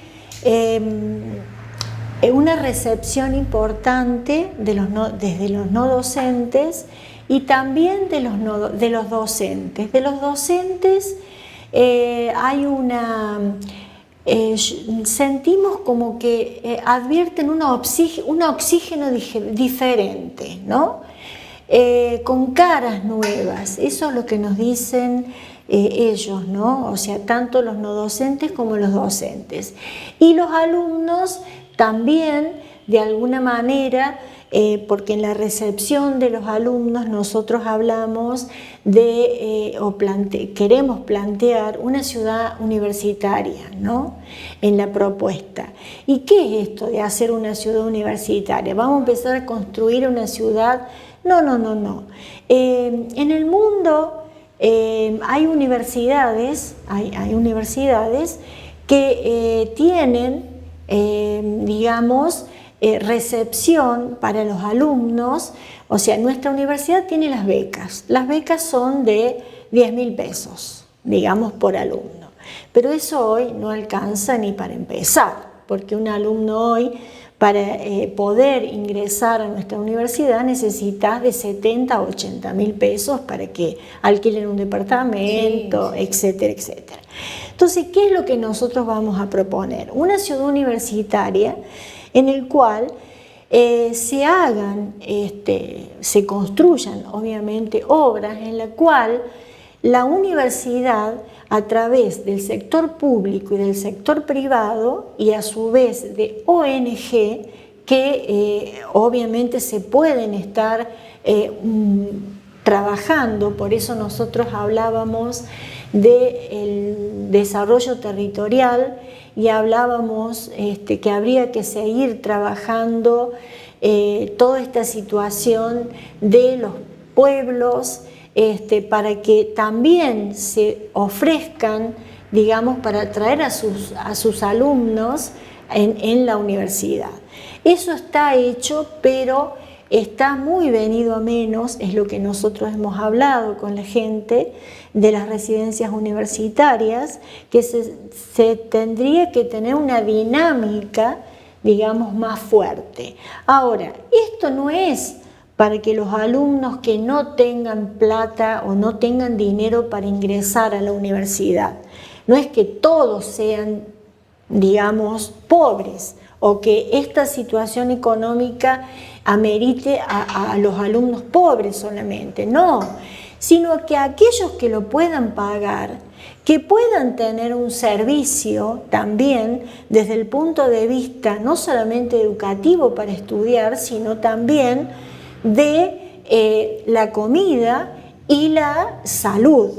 una recepción importante desde los no docentes y también de los docentes. De los docentes hay sentimos como que advierten un oxígeno diferente, ¿no? Con caras nuevas, eso es lo que nos dicen ellos, ¿no? O sea, tanto los no docentes como los docentes. Y los alumnos también, de alguna manera, porque en la recepción de los alumnos nosotros hablamos queremos plantear una ciudad universitaria, ¿no? En la propuesta. ¿Y qué es esto de hacer una ciudad universitaria? ¿Vamos a empezar a construir una ciudad? No. En el mundo hay universidades que tienen, digamos, recepción para los alumnos. O sea, nuestra universidad tiene las becas. Las becas son de 10.000 pesos, digamos, por alumno. Pero eso hoy no alcanza ni para empezar, porque un alumno hoy, para poder ingresar a nuestra universidad, necesita de 70 a 80.000 pesos para que alquilen un departamento, sí. Etcétera, etcétera. Entonces, ¿qué es lo que nosotros vamos a proponer? Una ciudad universitaria en el cual se construyan obviamente obras en la cual la universidad, a través del sector público y del sector privado y a su vez de ONG que obviamente se pueden estar trabajando, por eso nosotros hablábamos del desarrollo territorial y hablábamos que habría que seguir trabajando toda esta situación de los pueblos para que también se ofrezcan, digamos, para atraer a sus alumnos en la universidad. Eso está hecho, pero está muy venido a menos, es lo que nosotros hemos hablado con la gente de las residencias universitarias, que se tendría que tener una dinámica, digamos, más fuerte. Ahora, esto no es para que los alumnos que no tengan plata o no tengan dinero para ingresar a la universidad, no es que todos sean, digamos, pobres o que esta situación económica amerite a los alumnos pobres solamente, no, sino que aquellos que lo puedan pagar, que puedan tener un servicio también desde el punto de vista no solamente educativo para estudiar, sino también de la comida y la salud.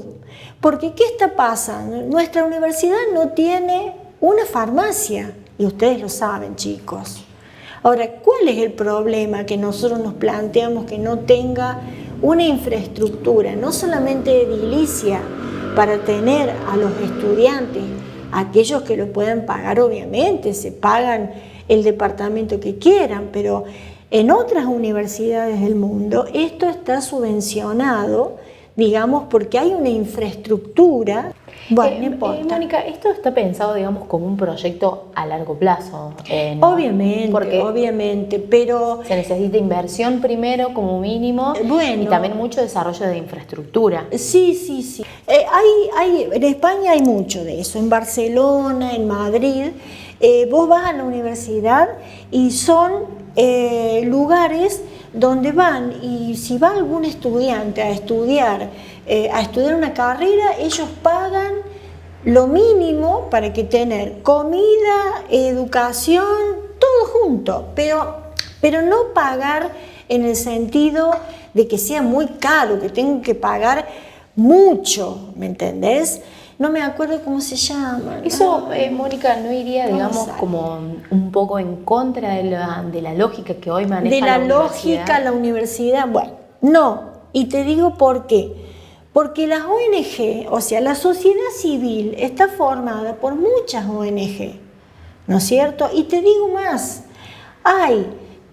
Porque ¿qué está pasando? Nuestra universidad no tiene una farmacia, y ustedes lo saben, chicos. Ahora, ¿cuál es el problema que nosotros nos planteamos que no tenga una infraestructura, no solamente edilicia, para tener a los estudiantes, aquellos que lo puedan pagar, obviamente, se pagan el departamento que quieran, pero en otras universidades del mundo esto está subvencionado, digamos, porque hay una infraestructura. Bueno, no importa. Mónica, esto está pensado, digamos, como un proyecto a largo plazo. ¿No? Obviamente, pero se necesita inversión primero como mínimo, y también mucho desarrollo de infraestructura. Sí. En España hay mucho de eso, en Barcelona, en Madrid. Vos vas a la universidad y son lugares donde van, y si va algún estudiante a estudiar una carrera, ellos pagan lo mínimo para que tener comida, educación, todo junto, pero no pagar en el sentido de que sea muy caro, que tengan que pagar mucho, ¿me entendés? No me acuerdo cómo se llama. Eso, Mónica, ¿no iría, digamos, como un poco en contra de la lógica que hoy maneja la universidad? De la lógica la universidad, bueno, no. Y te digo por qué. Porque las ONG, o sea, la sociedad civil está formada por muchas ONG, ¿no es cierto? Y te digo más, hay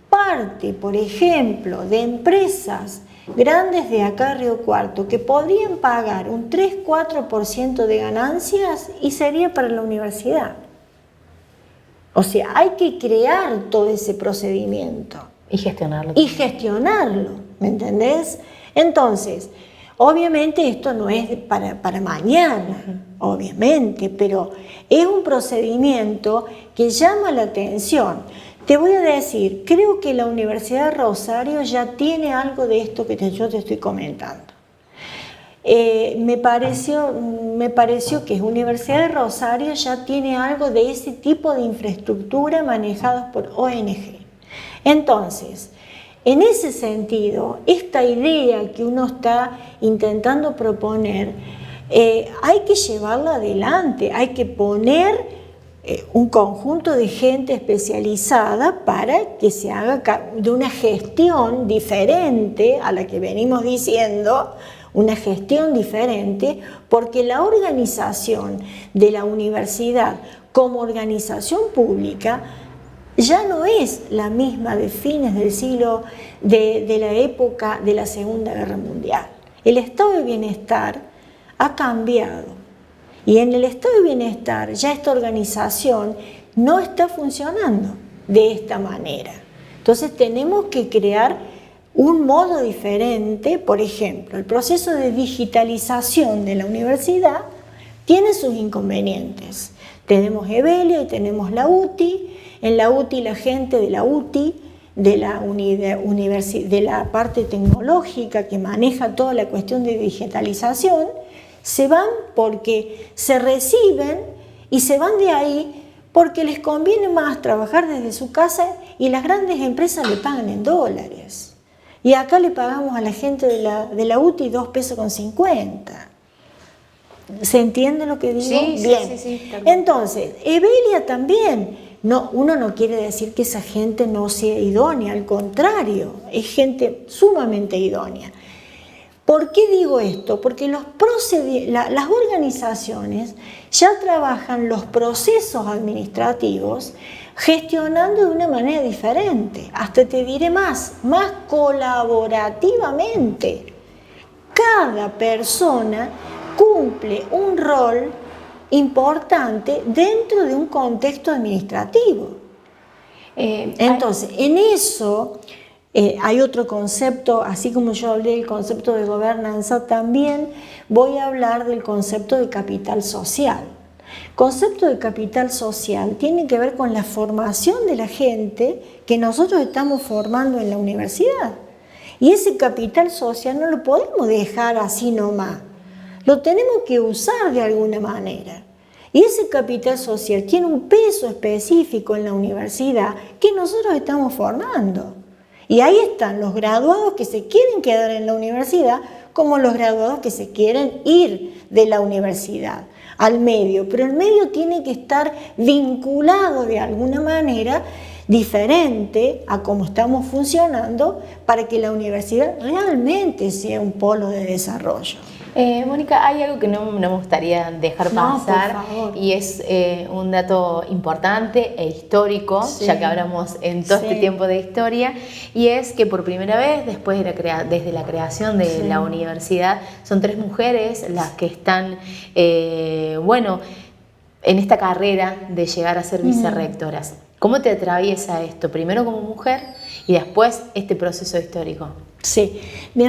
parte, por ejemplo, de empresas grandes de acá Río Cuarto que podrían pagar un 3-4% de ganancias y sería para la universidad. O sea, hay que crear todo ese procedimiento. Y gestionarlo. ¿Me entendés? Entonces, obviamente esto no es para mañana, obviamente, pero es un procedimiento que llama la atención. Te voy a decir, creo que la Universidad de Rosario ya tiene algo de esto que yo te estoy comentando. Me pareció que la Universidad de Rosario ya tiene algo de ese tipo de infraestructura manejados por ONG. Entonces, en ese sentido, esta idea que uno está intentando proponer, hay que llevarla adelante, hay que poner un conjunto de gente especializada para que se haga de una gestión diferente a la que venimos diciendo, una gestión diferente, porque la organización de la universidad como organización pública ya no es la misma de fines del siglo, de la época de la Segunda Guerra Mundial. El estado de bienestar ha cambiado. Y en el estado de bienestar ya esta organización no está funcionando de esta manera. Entonces tenemos que crear un modo diferente. Por ejemplo, el proceso de digitalización de la universidad tiene sus inconvenientes. Tenemos Evelia y tenemos la UTI. En la UTI la gente de la UTI, de la parte tecnológica que maneja toda la cuestión de digitalización, se van porque se reciben y se van de ahí porque les conviene más trabajar desde su casa y las grandes empresas le pagan en dólares. Y acá le pagamos a la gente de la UTI 2,50 pesos. ¿Se entiende lo que digo? Sí, bien. Sí, entonces, Evelia también. No, uno no quiere decir que esa gente no sea idónea, al contrario, es gente sumamente idónea. ¿Por qué digo esto? Porque las organizaciones ya trabajan los procesos administrativos gestionando de una manera diferente. Hasta te diré más colaborativamente. Cada persona cumple un rol importante dentro de un contexto administrativo. Entonces, en eso hay otro concepto, así como yo hablé del concepto de gobernanza, también voy a hablar del concepto de capital social. Concepto de capital social tiene que ver con la formación de la gente que nosotros estamos formando en la universidad. Y ese capital social no lo podemos dejar así nomás. Lo tenemos que usar de alguna manera. Y ese capital social tiene un peso específico en la universidad que nosotros estamos formando. Y ahí están los graduados que se quieren quedar en la universidad como los graduados que se quieren ir de la universidad al medio, pero el medio tiene que estar vinculado de alguna manera diferente a cómo estamos funcionando para que la universidad realmente sea un polo de desarrollo. Mónica, hay algo que no me gustaría dejar pasar, por favor. y es un dato importante e histórico, Sí. ya que hablamos en todo este Sí. tiempo de historia, y es que por primera vez desde la creación de Sí. la universidad son 3 mujeres las que están, en esta carrera de llegar a ser vicerrectoras. ¿Cómo te atraviesa esto? Primero como mujer y después este proceso histórico. Sí, me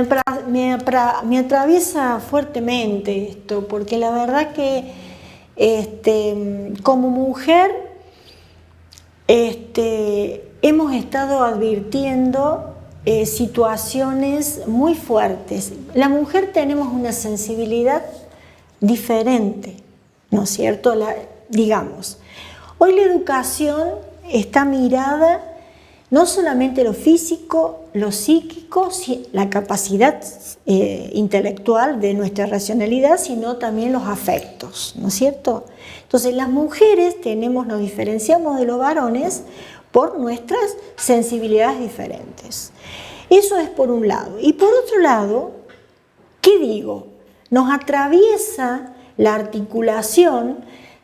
atraviesa fuertemente esto, porque la verdad que como mujer hemos estado advirtiendo situaciones muy fuertes. La mujer tenemos una sensibilidad diferente, ¿no es cierto? Digamos, hoy la educación está mirada no solamente lo físico, lo psíquico, la capacidad intelectual de nuestra racionalidad, sino también los afectos, ¿no es cierto? Entonces las mujeres nos diferenciamos de los varones por nuestras sensibilidades diferentes. Eso es por un lado. Y por otro lado, ¿qué digo? Nos atraviesa la articulación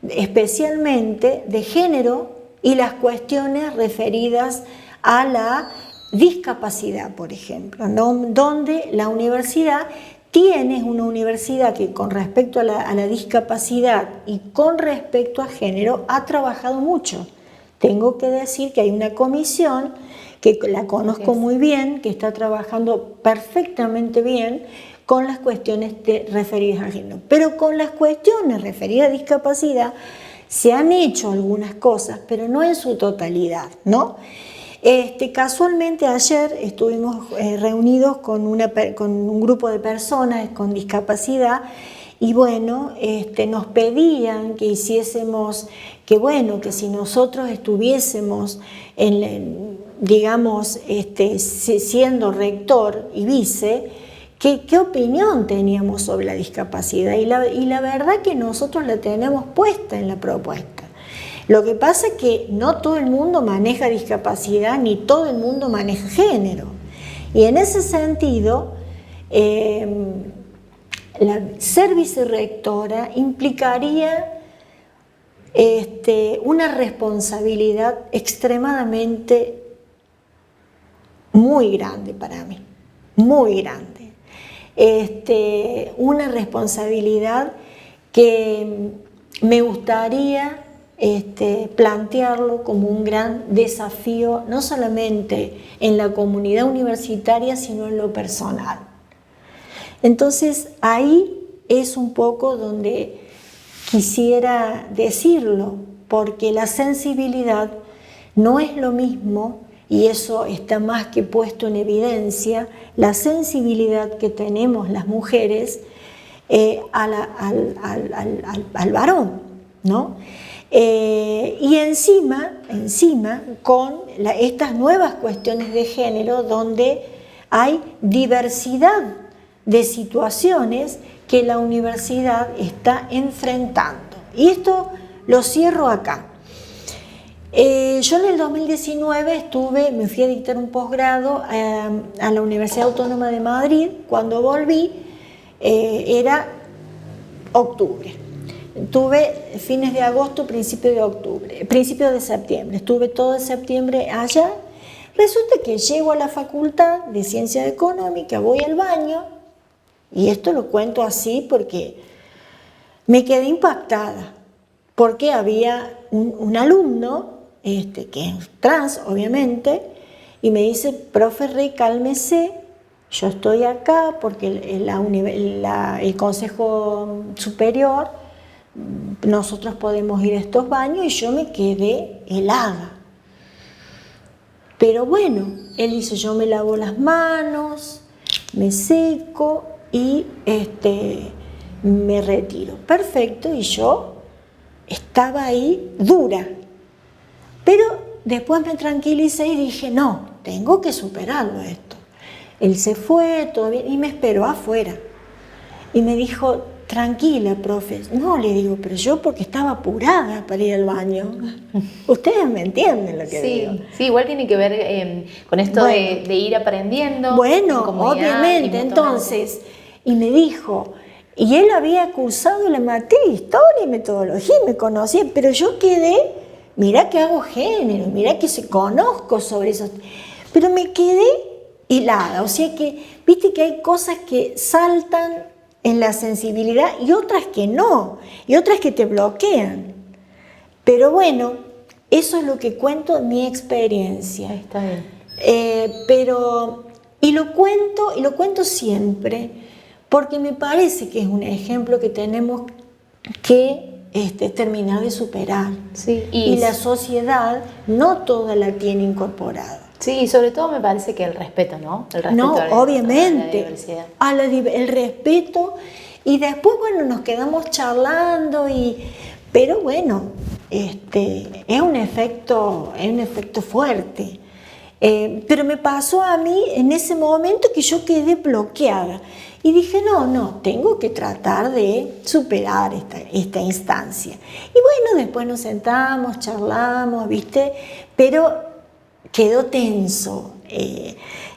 especialmente de género y las cuestiones referidas a la discapacidad, por ejemplo, ¿no? Donde la universidad es una universidad que con respecto a la discapacidad y con respecto a género ha trabajado mucho. Tengo que decir que hay una comisión que la conozco muy bien, que está trabajando perfectamente bien con las cuestiones referidas al género. Pero con las cuestiones referidas a discapacidad se han hecho algunas cosas, pero no en su totalidad, ¿no? Casualmente ayer estuvimos reunidos con un grupo de personas con discapacidad y bueno, nos pedían que hiciésemos, que si nosotros estuviésemos siendo rector y vice, ¿qué opinión teníamos sobre la discapacidad? Y la verdad que nosotros la tenemos puesta en la propuesta. Lo que pasa es que no todo el mundo maneja discapacidad ni todo el mundo maneja género. Y en ese sentido, ser vicerrectora implicaría una responsabilidad extremadamente muy grande para mí, muy grande. Una responsabilidad que me gustaría plantearlo como un gran desafío, no solamente en la comunidad universitaria, sino en lo personal. Entonces, ahí es un poco donde quisiera decirlo, porque la sensibilidad no es lo mismo, y eso está más que puesto en evidencia, la sensibilidad que tenemos las mujeres al varón, ¿no? Y encima con estas nuevas cuestiones de género donde hay diversidad de situaciones que la universidad está enfrentando. Y esto lo cierro acá. Yo en el 2019 me fui a dictar un posgrado a la Universidad Autónoma de Madrid. Cuando volví era octubre. Tuve fines de agosto, principio de septiembre. Estuve todo de septiembre allá. Resulta que llego a la Facultad de Ciencias Económicas, voy al baño, y esto lo cuento así porque me quedé impactada, porque había un alumno, que es trans, obviamente, y me dice: profe Rey, cálmese, yo estoy acá porque el Consejo Superior, nosotros podemos ir a estos baños, y yo me quedé helada. Pero bueno, él dice: yo me lavo las manos, me seco y me retiro. Perfecto, y yo estaba ahí dura. Pero después me tranquilicé y dije: no, tengo que superarlo esto. Él se fue, todo bien, y me esperó afuera. Y me dijo, tranquila, profe. No, le digo, pero yo porque estaba apurada para ir al baño. Ustedes me entienden lo que digo. Sí, igual tiene que ver con esto de ir aprendiendo. Bueno, obviamente, entonces, y me dijo, y él había cursado la materia de historia y metodología, me conocía, pero yo quedé, mirá que hago género, mirá que conozco sobre eso, pero me quedé helada, o sea que, viste que hay cosas que saltan en la sensibilidad y otras que no, y otras que te bloquean. Pero bueno, eso es lo que cuento, mi experiencia. Está bien. Y lo cuento siempre, porque me parece que es un ejemplo que tenemos que terminar de superar. Sí, y la sociedad no toda la tiene incorporada. Sí, y sobre todo me parece que el respeto, ¿no? El respeto No, obviamente, a la diversidad. El respeto, y después, bueno, nos quedamos charlando, pero bueno, es un efecto fuerte. Pero me pasó a mí en ese momento que yo quedé bloqueada y dije, no, tengo que tratar de superar esta instancia. Y bueno, después nos sentamos, charlamos, ¿viste? Pero quedó tenso.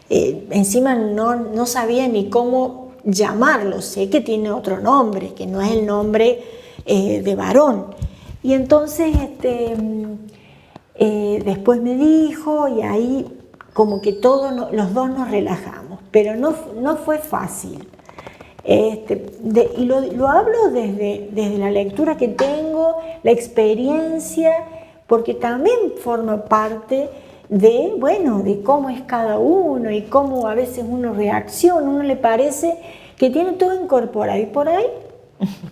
Encima no sabía ni cómo llamarlo, sé que tiene otro nombre, que no es el nombre de varón. Y entonces después me dijo, y ahí como que los dos nos relajamos, pero no fue fácil. Y lo hablo desde la lectura que tengo, la experiencia, porque también forma parte de cómo es cada uno y cómo a veces uno reacciona, uno le parece que tiene todo incorporado y por ahí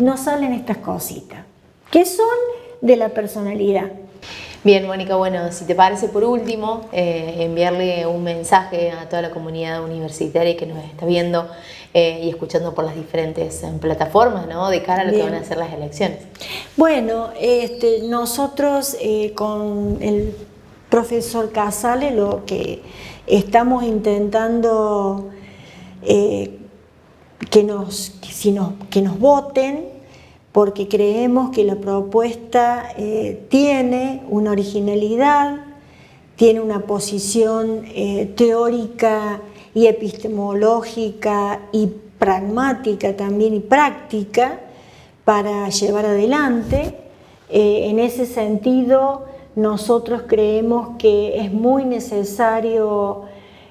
no salen estas cositas, que son de la personalidad. Bien, Mónica, bueno, si te parece por último, enviarle un mensaje a toda la comunidad universitaria que nos está viendo y escuchando por las diferentes plataformas, ¿no? De cara a lo que van a ser las elecciones. Bueno, nosotros con el profesor Casale lo que estamos intentando que nos voten, porque creemos que la propuesta tiene una originalidad, tiene una posición teórica y epistemológica y pragmática también y práctica para llevar adelante. En ese sentido, nosotros creemos que es muy necesario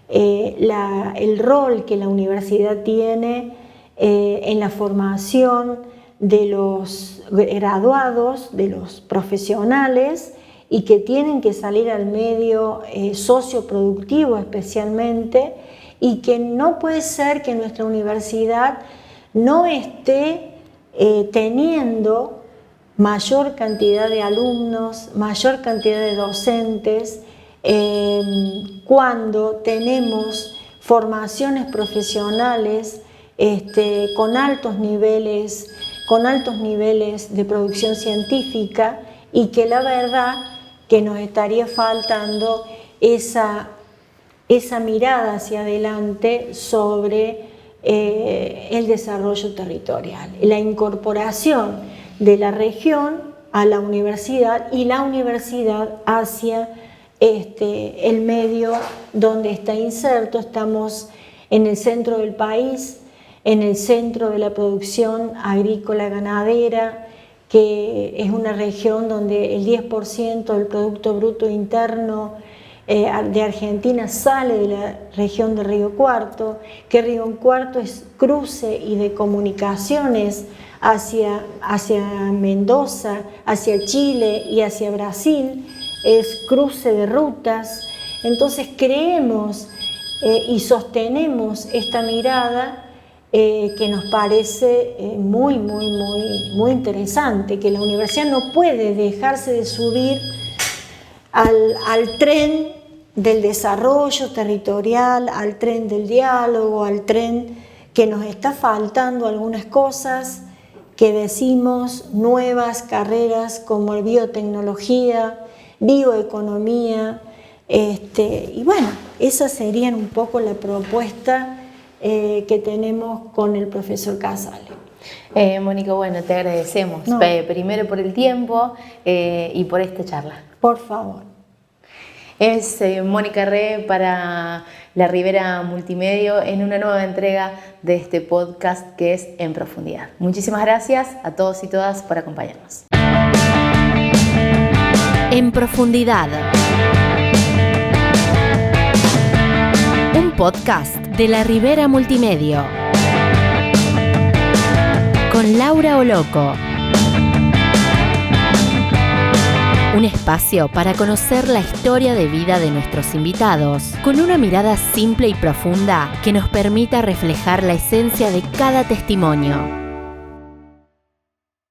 el rol que la universidad tiene en la formación de los graduados, de los profesionales, y que tienen que salir al medio socioproductivo especialmente, y que no puede ser que nuestra universidad no esté teniendo mayor cantidad de alumnos, mayor cantidad de docentes, cuando tenemos formaciones profesionales con altos niveles de producción científica, y que la verdad que nos estaría faltando esa mirada hacia adelante sobre el desarrollo territorial, la incorporación de la región a la universidad y la universidad hacia el medio donde está inserto. Estamos en el centro del país, en el centro de la producción agrícola ganadera, que es una región donde el 10% del Producto Bruto Interno de Argentina sale de la región de Río Cuarto, que Río Cuarto es cruce y de comunicaciones hacia Mendoza, hacia Chile y hacia Brasil, es cruce de rutas. Entonces creemos y sostenemos esta mirada que nos parece muy interesante, que la universidad no puede dejarse de subir al tren del desarrollo territorial, al tren del diálogo, al tren que nos está faltando algunas cosas, que decimos nuevas carreras como biotecnología, bioeconomía, y bueno, esas serían un poco la propuesta que tenemos con el profesor Casale. Mónica, bueno, te agradecemos primero por el tiempo y por esta charla. Por favor. Es Mónica Re para La Ribera Multimedia en una nueva entrega de este podcast que es En Profundidad. Muchísimas gracias a todos y todas por acompañarnos. En Profundidad. Un podcast de La Ribera Multimedia. Con Laura Oloco. Un espacio para conocer la historia de vida de nuestros invitados, con una mirada simple y profunda que nos permita reflejar la esencia de cada testimonio.